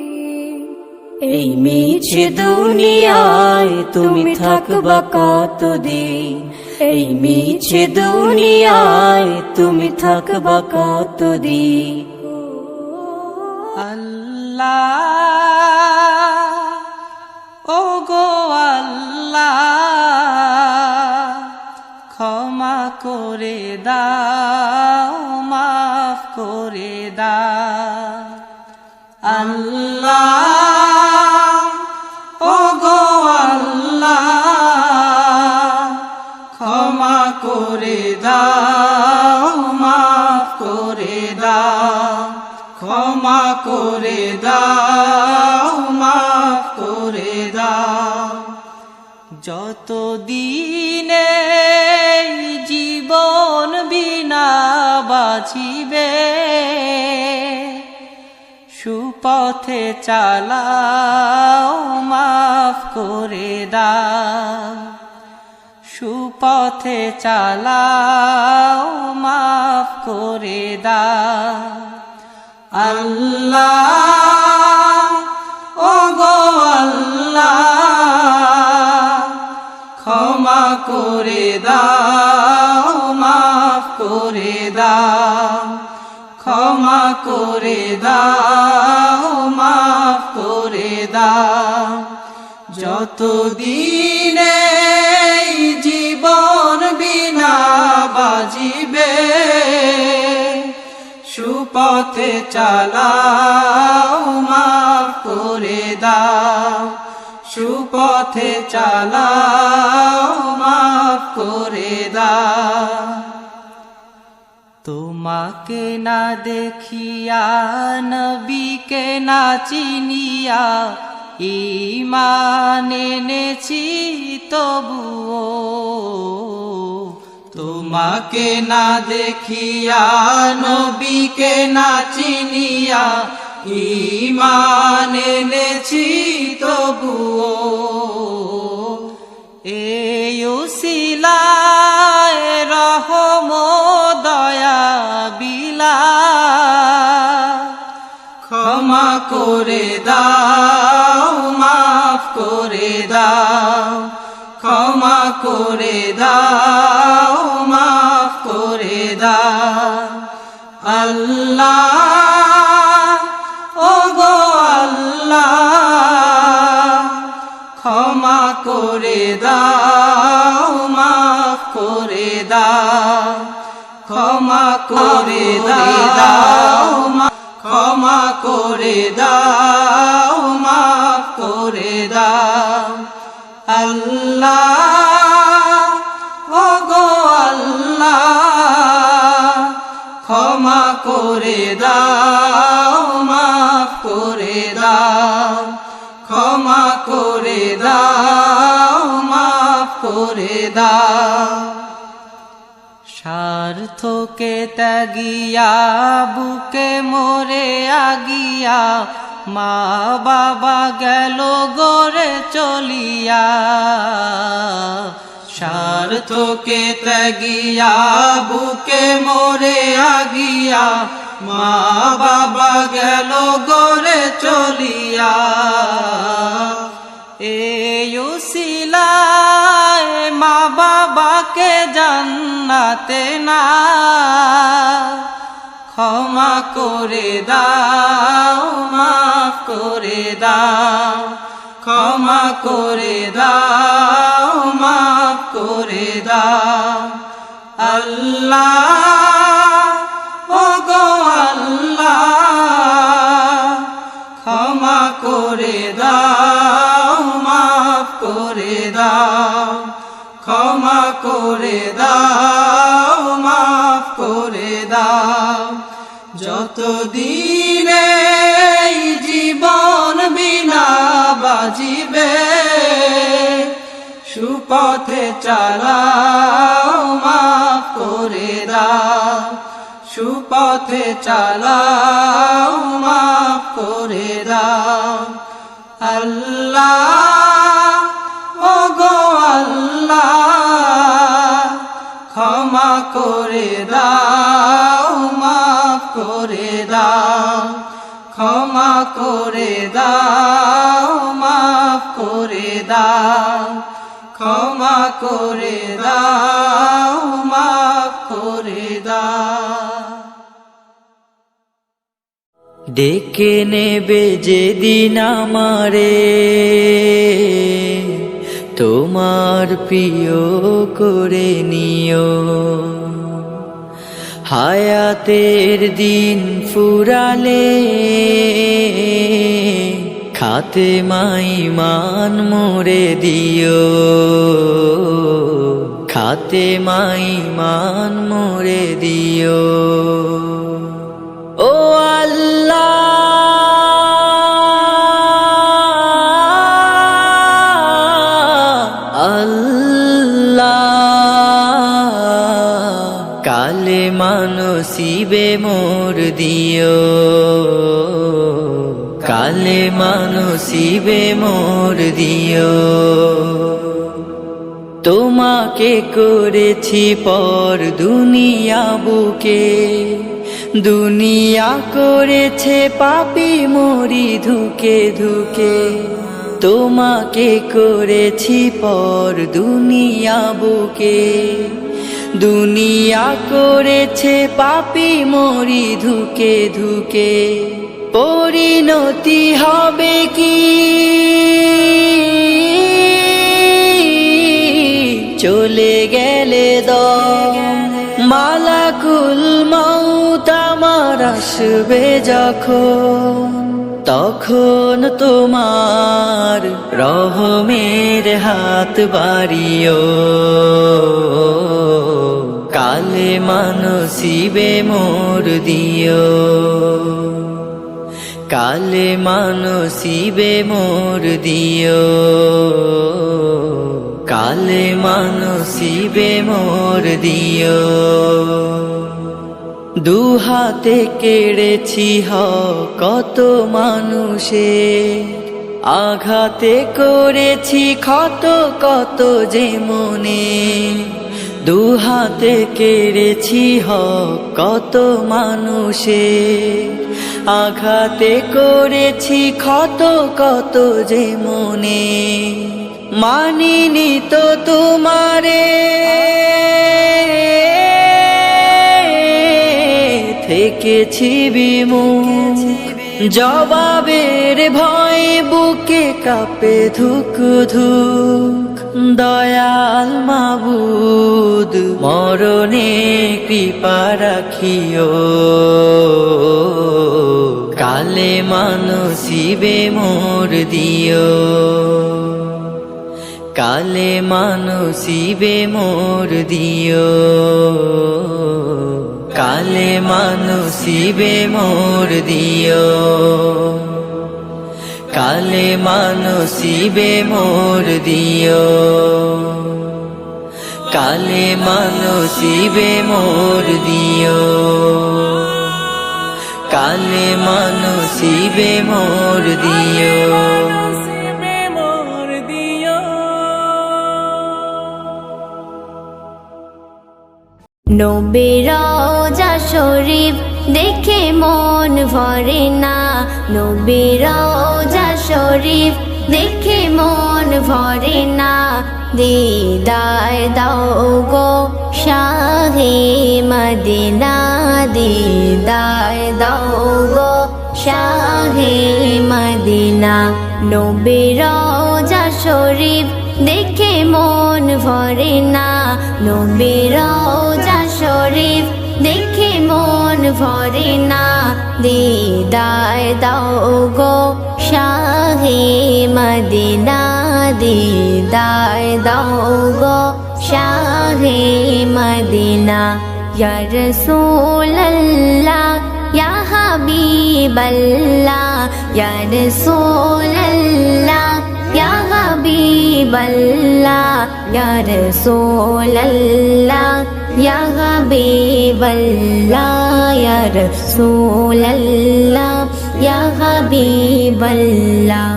এই মিছে দুনিয়ায় তুমি থাকবা কতদিন, এই মিছে দুনিয়ায় তুমি থাকবা কতদিন। আল্লাহ ও গো আল্লাহ, ক্ষমা করে দাও, মাফ করে দাও। আল্লাহ ও গো আল্লাহ, ক্ষমা করে দাও, মাফ করে দাও। ক্ষমা করে দাও, মাফ করে দাও। যত দিনে জীবন বিনা বাঁচিবে, সুপথে চালাও, মাফ করে দাও। সুপথে চালাও, মাফ করে দাও। আল্লাহ ও গো আল্লাহ, ক্ষমা করে দাও, মাফ করে দাও। ক্ষমা করে দাও, মাফ করে দাও। যত দিনে জীবন বিনা বাজিবে, সুপথে চালাও, মাফ করে দাও। সুপথে চালাও, মাফ করে দাও। তোমাকে না দেখিয়া, নবীকে না চিনিয়া, ঈমান এনেছি তবুও। তোমাকে না দেখিয়া, নবীকে না চিনিয়া, ঈমান এনেছি তবুও। এই উসিলায় রহম দয়া বিলা, ক্ষমা করে দাও, মাফ করে দাও। ক্ষমা করে দাও, মাফ করে দাও। আল্লাহ ও গো আল্লাহ, ক্ষমা করে দাও, মাফ করে দাও। ক্ষমা করে দাও, ক্ষমা করে দাও, মাফ করে দাও। আল্লাহ ও গো আল্লাহ, ক্ষমা করে দাও, মাফ করে দাও। ক্ষমা করে দাও, মাফ করে দাও। স্বার্থকে ত্যাগিয়া, বুকে মোরে আগিয়া, মা বাবা গেল গড়ে চলিয়া। স্বার্থকে ত্যাগিয়া, বুকে মোরে আগিয়া, মা বাবা গেল গরে চলিয়া এই উসিলায় মা বাবাকে জান্নাতে না ক্ষমা করে দাও মাফ করে দাও ক্ষমা করে দাও মাফ করে দাও আল্লাহ ও গো আল্লাহ ক্ষমা করে দাও মাফ করে দাও ক্ষমা করে দাও মাফ করে দাও যতদিন এই জীবন বিনা বাজিবে সুপথে চালাও মাফ করে দাও সুপথে চালাও মাফ করে দাও আল্লাহ ও গো আল্লাহ ক্ষমা করে দাও মাফ করে দাও ক্ষমা করে দাও মাফ করে দাও ক্ষমা করে দাও মাফ করে দাও ডেকে নেবে যেদিন আমারে তোমার প্রিয় করে নিও হায়াতের দিন ফুরালে খাতেমাই মান মোরে দিও খাতেমাই মান মোরে দিও ও আল্লাহ কালে মানসিবে মোর দিও কালে মানসিবে মোর দিও তোমাকে করেছি পর দুনিয়া বুকে দুনিয়া করেছে পাপী মরি ধুকে ধুকে তোমাকে করেছি পর দুনিয়া বুকে দুনিয়া করেছে পাপী মরি ধুকে ধুকে পরিণতি হবে কি চলে গেলে দম মালাকুল মউত আমার আসবে যখন তখন তোমার রহমের হাত বাড়িও কালে মানসিবে মোর দিও কালে মানসিবে মোর দিও কালে মানসিবে মোর দিও দুহাতে কেড়েছি কত মানুষের আঘাতে করেছি ক্ষত কত যে মনে দুহাতে কেড়েছি কত মানুষের আঘাতে করেছি ক্ষত কত যে মনে মানিনি তো তোমারে থেকেছি বিমুখ জবাবের ভয় বুকে কাঁপে ধুক ধুক দয়াল মাবুদ মরণে কৃপা রাখিও কালে মানসিবে মোর দিও কালে মানসিবে মোর দিও কালে মানসিবে মোর দিও কালে মানসিবে মোর দিও কালে মানসিবে মোর দিও কালে মানসিবে মোর দিও নবী রওজা শরীফ দেখে মন ভরে না, নবীর রওজা শরীফ দেখে মন ভরে না, দিদার দাও গো শাহে মদিনা, দিদার দাও গো শাহে মদিনা। নবীর রওজা শরীফ দেখে মন ভরে না, নবীর রওজা শরীফ দেখে মন ভরে না, দিদার দাও গো শাহে মদিনা, দিদার দাও গো শাহে মদিনা। ইয়া রাসূলুল্লাহ ইয়া হাবিবাল্লাহ, ইয়া রাসূলুল্লাহ ইয়া হাবিবাল্লাহ, ইয়া রাসূলুল্লাহ ইয়া হাবিবাল্লাহ, ইয়া রাসূলুল্লাহ ইয়া হাবিবাল্লাহ।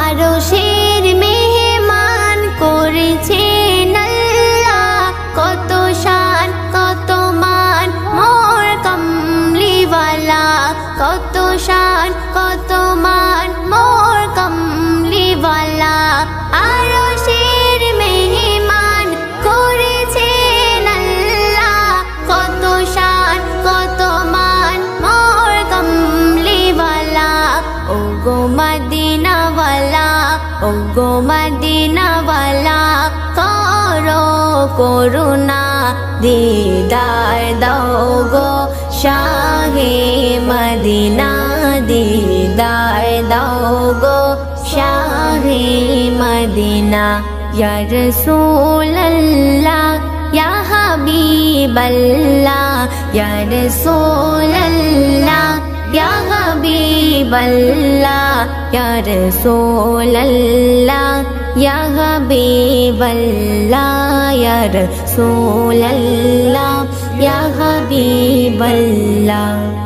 আরশের মেহমান করেছেন আল্লাহ, কত শান কত মান মোর কমলিওয়ালা, কত শান কত মান মোর কমলিওয়ালা। আরশের মেহমান করেছেন আল্লাহ, কত শান কত মান মোর কমলিওয়ালা। ও গো মদিনাওয়ালা, ও গো মদিনাওয়ালা, করো করুণা, দিদার দাও গো শাহে মদিনা, দিদার দাও গো শাহে মদিনা। ইয়া রাসূলুল্লাহ ইয়া হাবিবাল্লাহ, ইয়া রাসূলুল্লাহ ইয়া হাবিবাল্লাহ, ইয়া রাসূলুল্লাহ ইয়া হাবিবাল্লাহ, ইয়া রাসূলুল্লাহ ইয়া হাবিবাল্লাহ।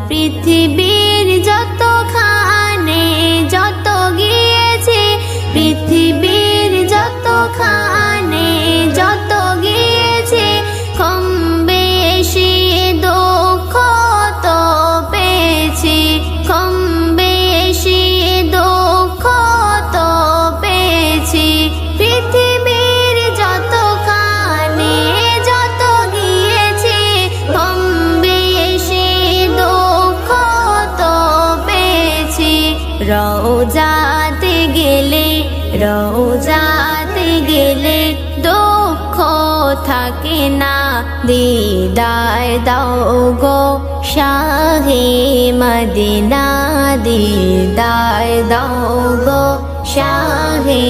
পৃথিবীর যতখানে যত গিয়েছে, পৃথিবীর যতখানে যত গিয়েছে, কম বেশি দুঃখ তো পেয়েছি, কম বেশি দুঃখ তো পেয়েছি। পৃথিবীর যতখানে যত গিয়েছে, কম বেশি দুঃখ তো পেয়েছি। রওজাতে গেলে, রওজাতে গেলে দুঃখ থাকে না, দিদার দাও গো শাহে মদিনা, দিদার দাও গো শাহে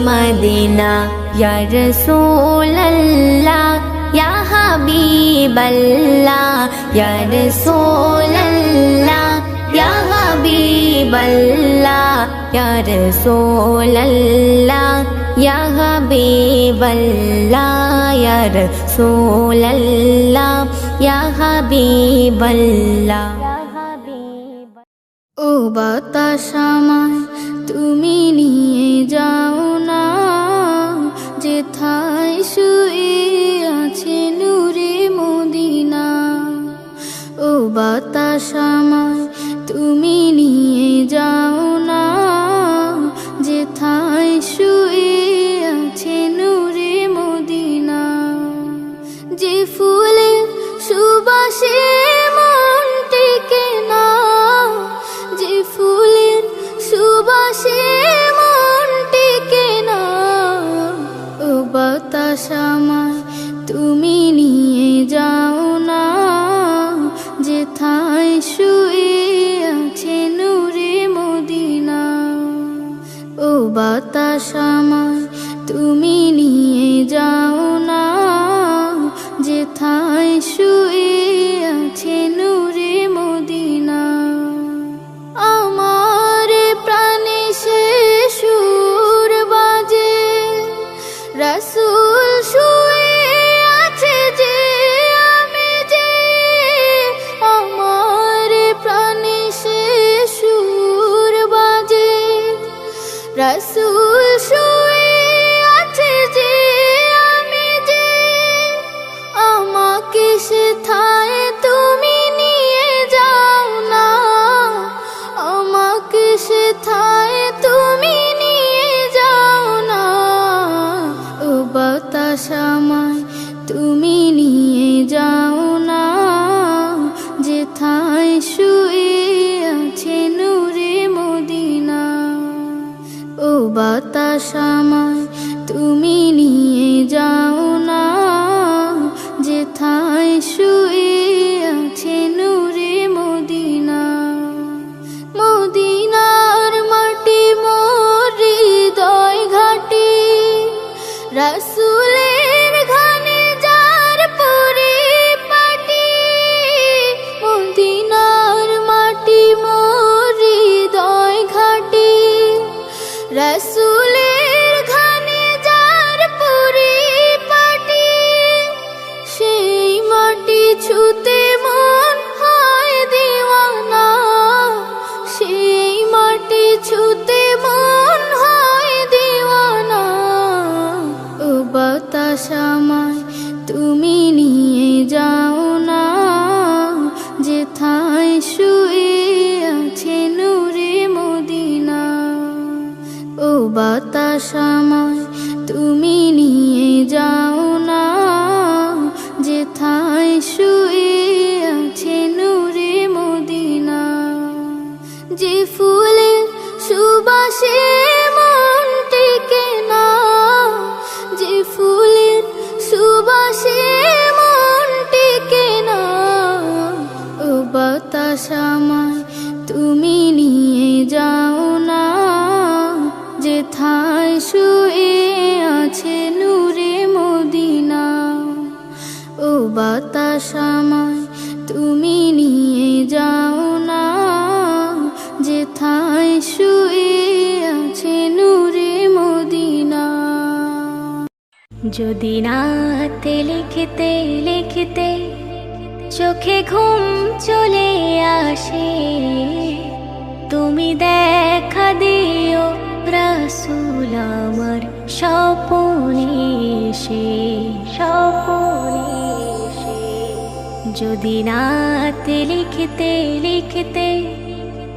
মদিনা। ইয়া রাসূলুল্লাহ ইয়া হাবিবাল্লাহ, ইয়া রাসূলুল্লাহ ইয়া হাবিবাল্লাহ, ইয়া রাসূলুল্লাহ ইয়া হাবিবাল্লাহ, ইয়া রাসূলুল্লাহ ইয়া হাবিবাল্লাহ। ও বাতাস আমায় তুমি নিয়ে যাও না, যেথায় শুয়ে আছে নূরে মদিনা। ও বাতাস আমায় তুমি নিয়ে যাও না, যেথায় শুয়ে আছে নূরে মদিনা। যে ফুলের সুবাসে মন টেকে না, যে ফুলের সুবাসে মন টেকে না। ও বাতাস আমায় তুমি নিয়ে যাও না, যেথায় শুয়ে আছে নূরে মদিনা। ও বাতাস আমায় তুমি নিয়ে যাও না, যেথায় শুয়ে আছে নূরে মদিনা। আমার প্রাণে সে সুর বাজে, রাসূল শুয়ে আছে যে আমি যে। আমার প্রাণে সে সুর বাজে, রাসূল শুয়ে আছে যে আমি যে। আমাকে সেথায় তুমি নিয়ে বাতাস আমায় তুমি নিয়ে যাও না, যেথায় শুয়ে আছে নূরে মদিনা। যে ফুলের সুবাসে মন টেকে না, যে ফুলের সুবাসে মন টেকে না, ও বাতাস আমায় তুমি নিয়ে যাও না, যেথায় শুয়ে আছে নূরে মদিনা। ও বাতাস আমায় তুমি নিয়ে যাও না, যেথায় শুয়ে আছে নূরে মদিনা। যদি নাতে লিখতে লিখতে চোখে ঘুম চলে আসে, তুমি দেখা দিও রাসূল আমার স্বপনে এসে, স্বপনে এসে। যদি নাতে লিখতে লিখতে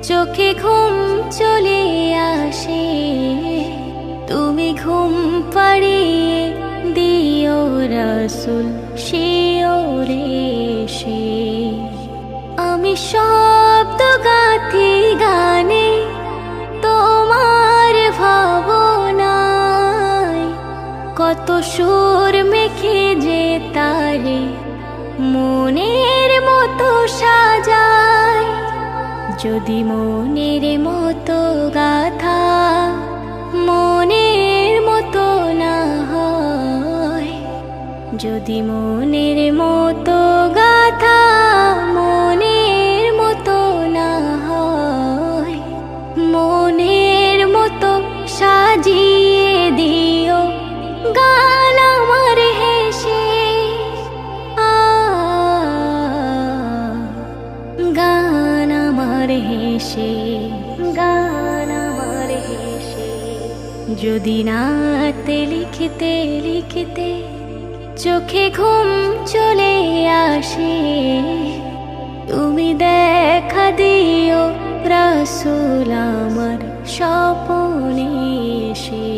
চোখে ঘুম চলে আসে, তুমি ঘুম পাড়িয়ে দিও রাসূল শিওরে এসে। আমি শব্দ গাথি গানে তোমার ভাবনায়, কত সুর মেখে যে তারে মনের মতো সাজায়। যদি মনের মতো গাথা মনের মতো না হয়, যদি মনের মতো গাথা মনের মতো না হয়, মনের মতো সাজিয়ে দিও গান আমার হেসে। গান আমার হেসে, গান আমার হেসে। যদি নাতে লিখতে লিখতে চোখে ঘুম চলে আসে, তুমি দেখা দিও রাসূল আমার স্বপনে এসে।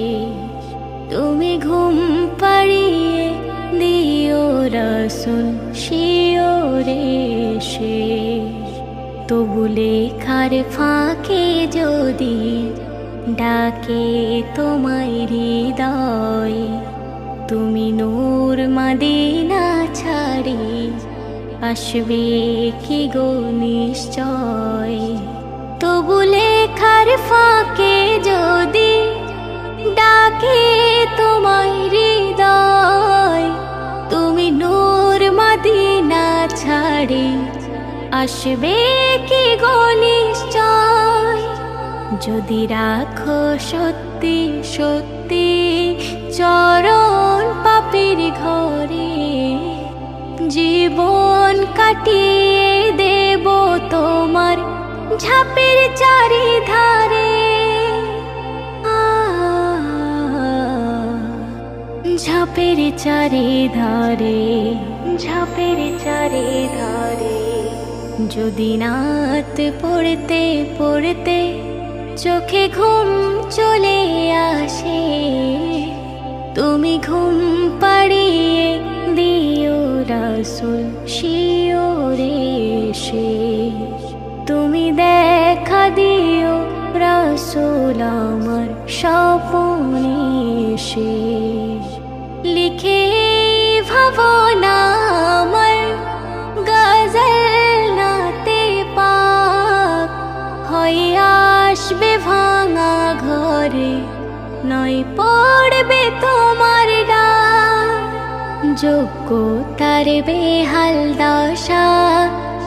তুমি ঘুম পাড়িয়ে দিও রাসূল শিওরে এসে। তবু লেখার ফাঁকে যদি ডাকে তোমায় হৃদয়, তুমি নূর মদিনা ছাড়ি আসবে কি গো নিশ্চয়। তবু লেখার ফাঁকে যদি ডাকে তোমায় হৃদয়, তুমি নূর মদিনা ছাড়ি আসবে কি গো নিশ্চয়। যদি রাখো সত্যি সত্যি চরণ পাপের ঘরে, জীবন কাটিয়ে দেব তোমার ঝাপের চারিধারে। ঝাপের চারিধারে, ঝাপের চারিধারে। যদি নাত পড়তে পড়তে চোখে ঘুম চলে আসে, তুমি ঘুম পাড়িয়ে দিও রাসূল শিওরে এসে। তুমি দেখা দিও রাসূল আমার স্বপনে এসে। লিখে ভাবনা আমার গজল নাতে পাক, হয়ে আসবে ভাঙা ঘরে, নয় পড়বে তোমার ডাক। যোগ্যতার বেহাল দশা,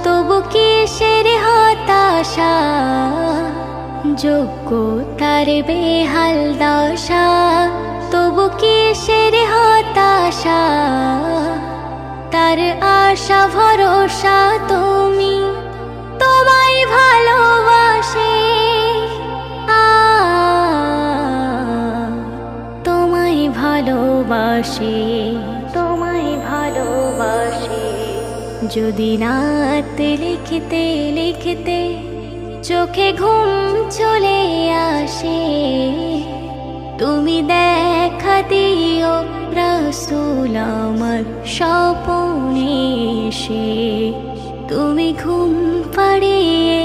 তবু কিসের হতাশা। যোগ্যতার বেহাল দশা, তবু কিসের হতাশা। তার আশা ভরসা তুমি, তোমায় ভালোবাসে। তোমায় ভালোবাসে, তোমায় ভালোবাসে। যদি নাতে লিখতে লিখতে চোখে ঘুম চলে আসে, তুমি দেখা দিও রাসূল আমার স্বপনে এসে, তুমি ঘুম পাড়িয়ে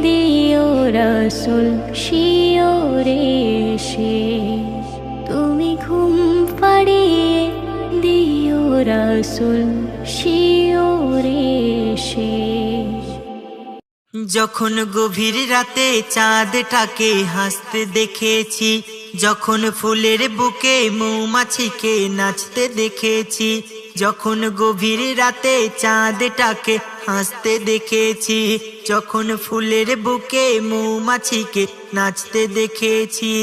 দিও রাসূল শিওরে এসে, তুমি ঘুম পাড়িয়ে দিও রাসূল শিওরে এসে। যখন গভীর রাতে চাঁদটাকে হাসতে দেখেছি, যখন ফুলের বুকে মৌমাছিকে নাচতে দেখেছি, যখন গভীর রাতে চাঁদটাকে হাসতে দেখেছি, যখন ফুলের বুকে মৌমাছিকে নাচতে দেখেছি,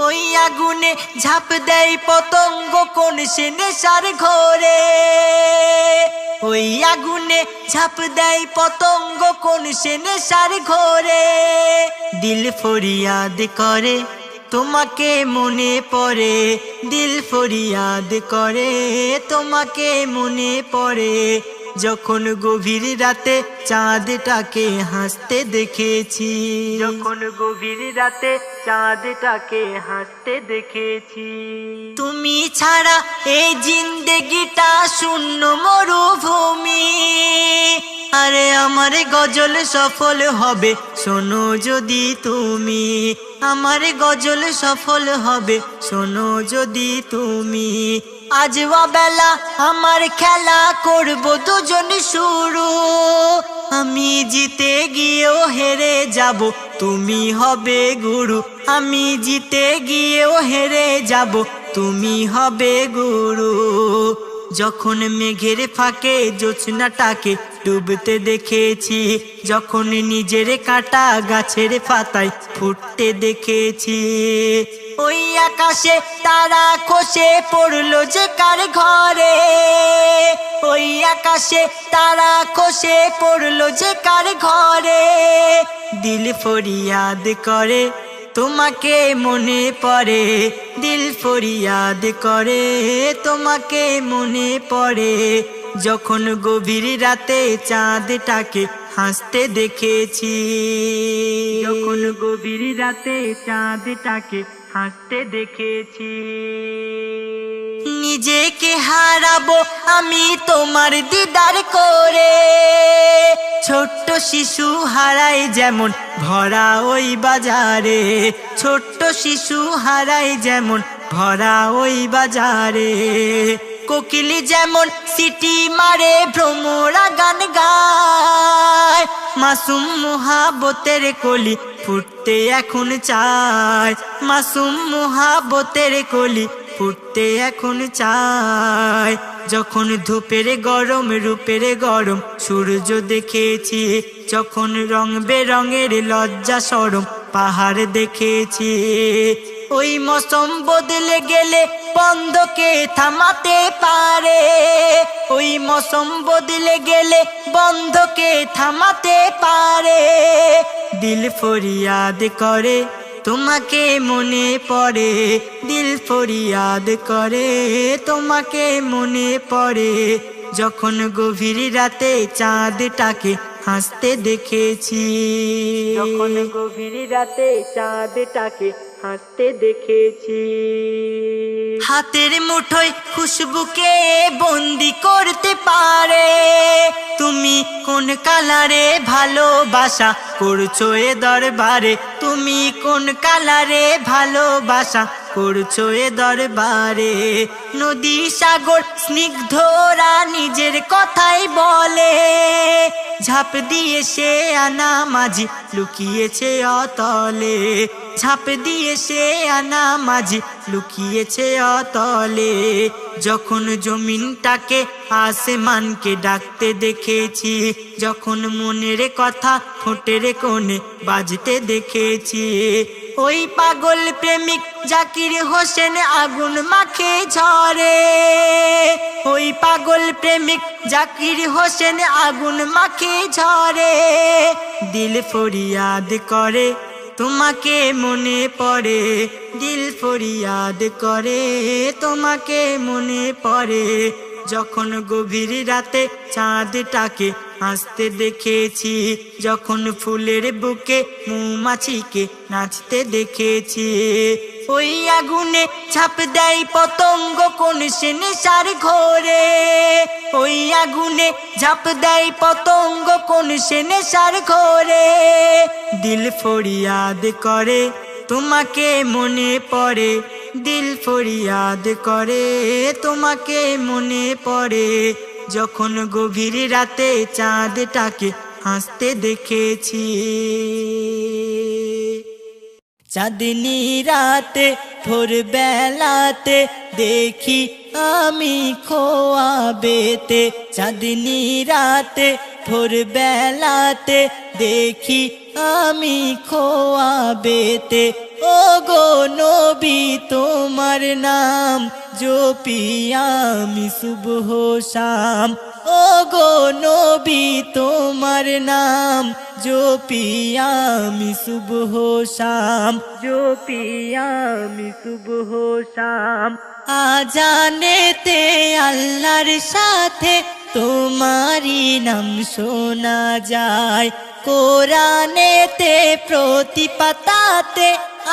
ওই আগুনে ঝাঁপ দেয় পতঙ্গ কোন সে নেশার ঘরে, ওই আগুনে ঝাঁপ দেয় পতঙ্গ কোন সে নেশার ঘরে। দিল ফরিয়াদ করে তোমাকে মনে পড়ে, দিল ফরিয়াদ করে তোমাকে মনে পড়ে, যখন গভীর রাতে চাঁদটাকে হাসতে দেখেছি, যখন গভীর রাতে চাঁদটাকে হাসতে দেখেছি। তুমি ছাড়া এই জিন্দেগিটা শূন্য মরুভূমি, আরে আমার গজল সফল হবে শোনো যদি তুমি, আমার গজল সফল হবে শোনো যদি তুমি। আজ বেলা আমার খেলা করব দুজন শুরু, আমি জিতে গিয়েও হেরে যাব তুমি হবে গুরু, আমি জিতে গিয়েও হেরে যাব তুমি হবে গুরু। যখন মেঘের ফাঁকে জোছনাটাকে ডুবতে দেখেছি, যখন নিজের কাটা গাছের পাতায় ফুটতে দেখেছি, ওই আকাশে তারা খসে পড়লো যে কার ঘরে, ওই আকাশে তারা খসে পড়লো যে কার ঘরে। দিল ফরিয়াদ করে তোমাকে মনে পড়ে, দিল ফরিয়াদ করে তোমাকে মনে পড়ে, যখন গভীর রাতে চাঁদটাকে হাসতে দেখেছি, যখন গভীর রাতে চাঁদটাকে হাসতে দেখেছি। নিজেকে হারাবো আমি তোমার দিদার করে, ছোট্ট শিশু হারায় যেমন ভরা ওই বাজারে, ছোট্ট শিশু হারায় যেমন ভরা ওই বাজারে, কোকিলি যেমন সিটি মারে ভ্রমরা গান গায়, মাসুম মুহাব্বতের কলি ফুটতে এখন চায়, মাসুম মুহাব্বতের কলি ফুটতে এখন চায়। যখন ধূপের গরম রূপের গরম সূর্য দেখেছি, যখন রং বেরঙের লজ্জা শরম পাহাড় দেখেছি, ওই মৌসুম বদলে গেলে বন্ধকে থামাতে পারে, ওই মৌসুম বদলে গেলে বন্ধকে থামাতে পারে। দিল ফরিয়াদ করে তোমাকে মনে পড়ে, দিল ফরিয়াদ করে তোমাকে মনে পড়ে, যখন গভীর রাতে চাঁদটাকে হাসতে দেখেছি, যখন গভীর রাতে চাঁদটাকে হাসতে দেখেছি। হাতের মুঠোয় খুশবুকে বন্দি করতে পারে, তুমি কোন কালারে ভালোবাসা করছো এ দরবারে, তুমি কোন কালারে ভালোবাসা করছো এ দরবারে। নদী সাগর স্নিগ্ধরা নিজের কথাই বলে, ঝাঁপ দিয়ে সে আনা মাঝি লুকিয়েছে অতলে, ঝাঁপ দিয়ে সে আনা মাঝি লুকিয়েছে অতলে, যখন জমিনটাকে আসমানকে ডাকতে দেখেছি, যখন মনের কথা ঠোঁটের কোণে বাজতে দেখেছি, ওই পাগল প্রেমিক জাকির হোসেন আগুন মাখে ঝরে, ওই পাগল প্রেমিক জাকির হোসেন আগুন মাখে ঝরে। দিল ফরিয়াদ করে তোমাকে মনে পড়ে, দিল ফরিয়াদ করে তোমাকে মনে পড়ে, যখন গভীর রাতে চাঁদটাকে হাসতে দেখেছি, যখন ফুলের বুকে মৌমাছিকে নাচতে দেখেছি, ওই আগুনে ছাপ দেয় পতঙ্গ কোন সে নেশার ঘোরে, ওই আগুনে ঝাঁপ দেয় পতঙ্গ কোন সে নেশার ঘোরে। দিল ফরিয়াদ করে তোমাকে মনে পড়ে, দিল ফরিয়াদ করে তোমাকে মনে পড়ে। যখন গভীর রাতে চাঁদটাকে হাসতে দেখেছি, চাঁদনি রাতে ভোর বেলাতে দেখি আমি খোয়াবেতে, চাঁদনি রাতে ভোর বেলাতে দেখি আমি খোয়াবেতে। ও গো নবী তোমার নাম জপি আমি সুবহ শাম, ও গো নবী তোমার নাম জপি আমি সুবহ শাম, জপি আমি সুবহ শাম। আজানেতে আল্লাহর সাথে তোমারি নাম শোনা যায়, কোরআনেতে প্রতি পাতাতে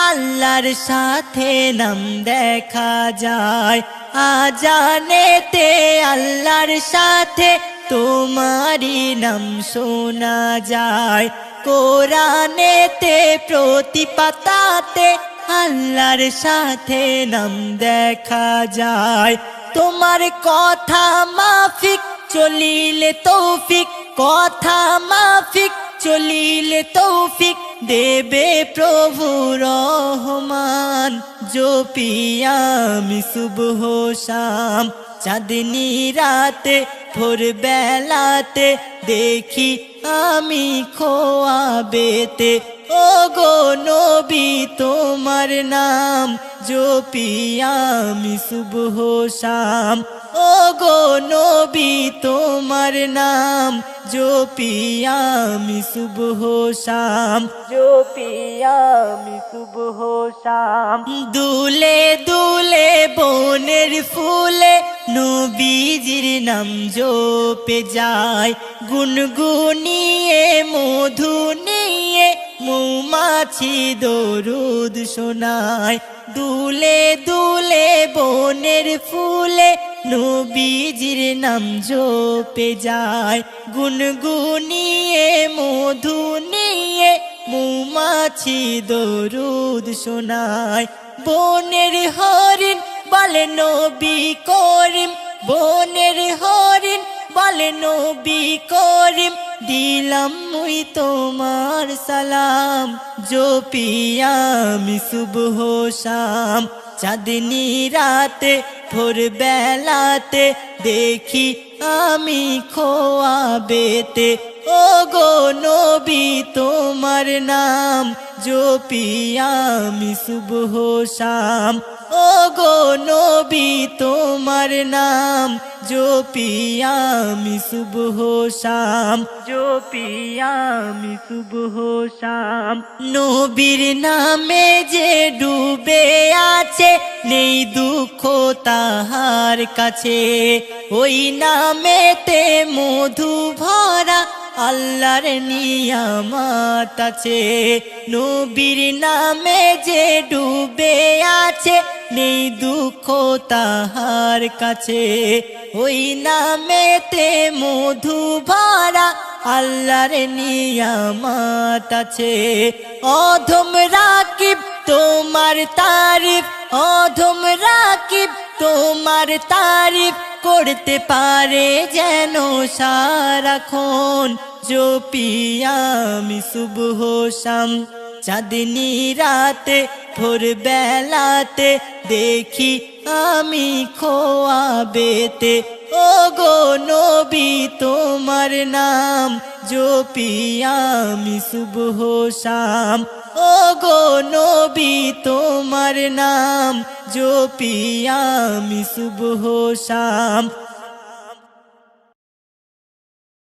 আল্লাহর সাথে নাম দেখা যায়। আজানেতে আল্লাহর সাথে তোমারি নাম শোনা যায়, কোরআনেতে প্রতি পাতাতে আল্লাহর সাথে নাম দেখা যায়। তোমার কথা মাফিক চলিলে তৌফিক, কথা মাফিক চলিলে তৌফিক দেবে প্রভু রহমান। জপি আমি সুবহ শাম, চাঁদনি রাতে ভোর বেলাতে দেখি আমি খোয়াবেতে। ও গো নবী তোমার নাম জপি আমি সুবহ শাম, ও গো নবী তোমার নাম জপি আমি সুবহ শাম, জপি আমি সুবহ শাম। দুলে দুলে বনের ফুলে নবীজির নাম জপে যায়, গুনগুনিয়ে মধু নিয়ে মৌমাছি দরুদ শোনায়। দুলে দুলে বনের ফুলে নবীজির নাম জপে যায়, গুনগুনিয়ে মধু নিয়ে মৌমাছি দরুদ শোনায়। বনের হরিণ বলে নবী করিম, বনের হরিণ বলে নবী করিম দিলাম মুই তোমার সালাম। জপি আমি সুবহ শাম, চাঁদনি রাতে ভোর বেলাতে দেখি আমি খোয়াবেতে। ও গো নবী তোমার নাম জপি আমি সুবহ শাম, ও গো নবী তোমার নাম জপি আমি সুবহ শাম, জপি আমি সুবহ শাম। নবীর নামে যে ডুবে আছে নেই দুঃখ তাহার কাছে, ওই নামেতে মধু ভরা আল্লাহর নিয়ামত আছে। নবীর নামে যে ডুবে আছে নেই দুঃখ তাহার কাছে, ওই নামেতে মধু ভরা আল্লাহর নিয়ামত আছে। অধম রাকিব তোমার তারিফ, অধম রাকিব তোমার তারিফ করতে পারে যেন সারাক্ষণ। জপি আমি সুবহ শাম, চাঁদনি রাতে ভোর বেলাতে দেখি আমি খোয়াবেতে। ও গো নবী তোমার নাম জপি আমি সুবহ শাম, ও গো নবী তোমার নাম জপি আমি সুবহ শাম।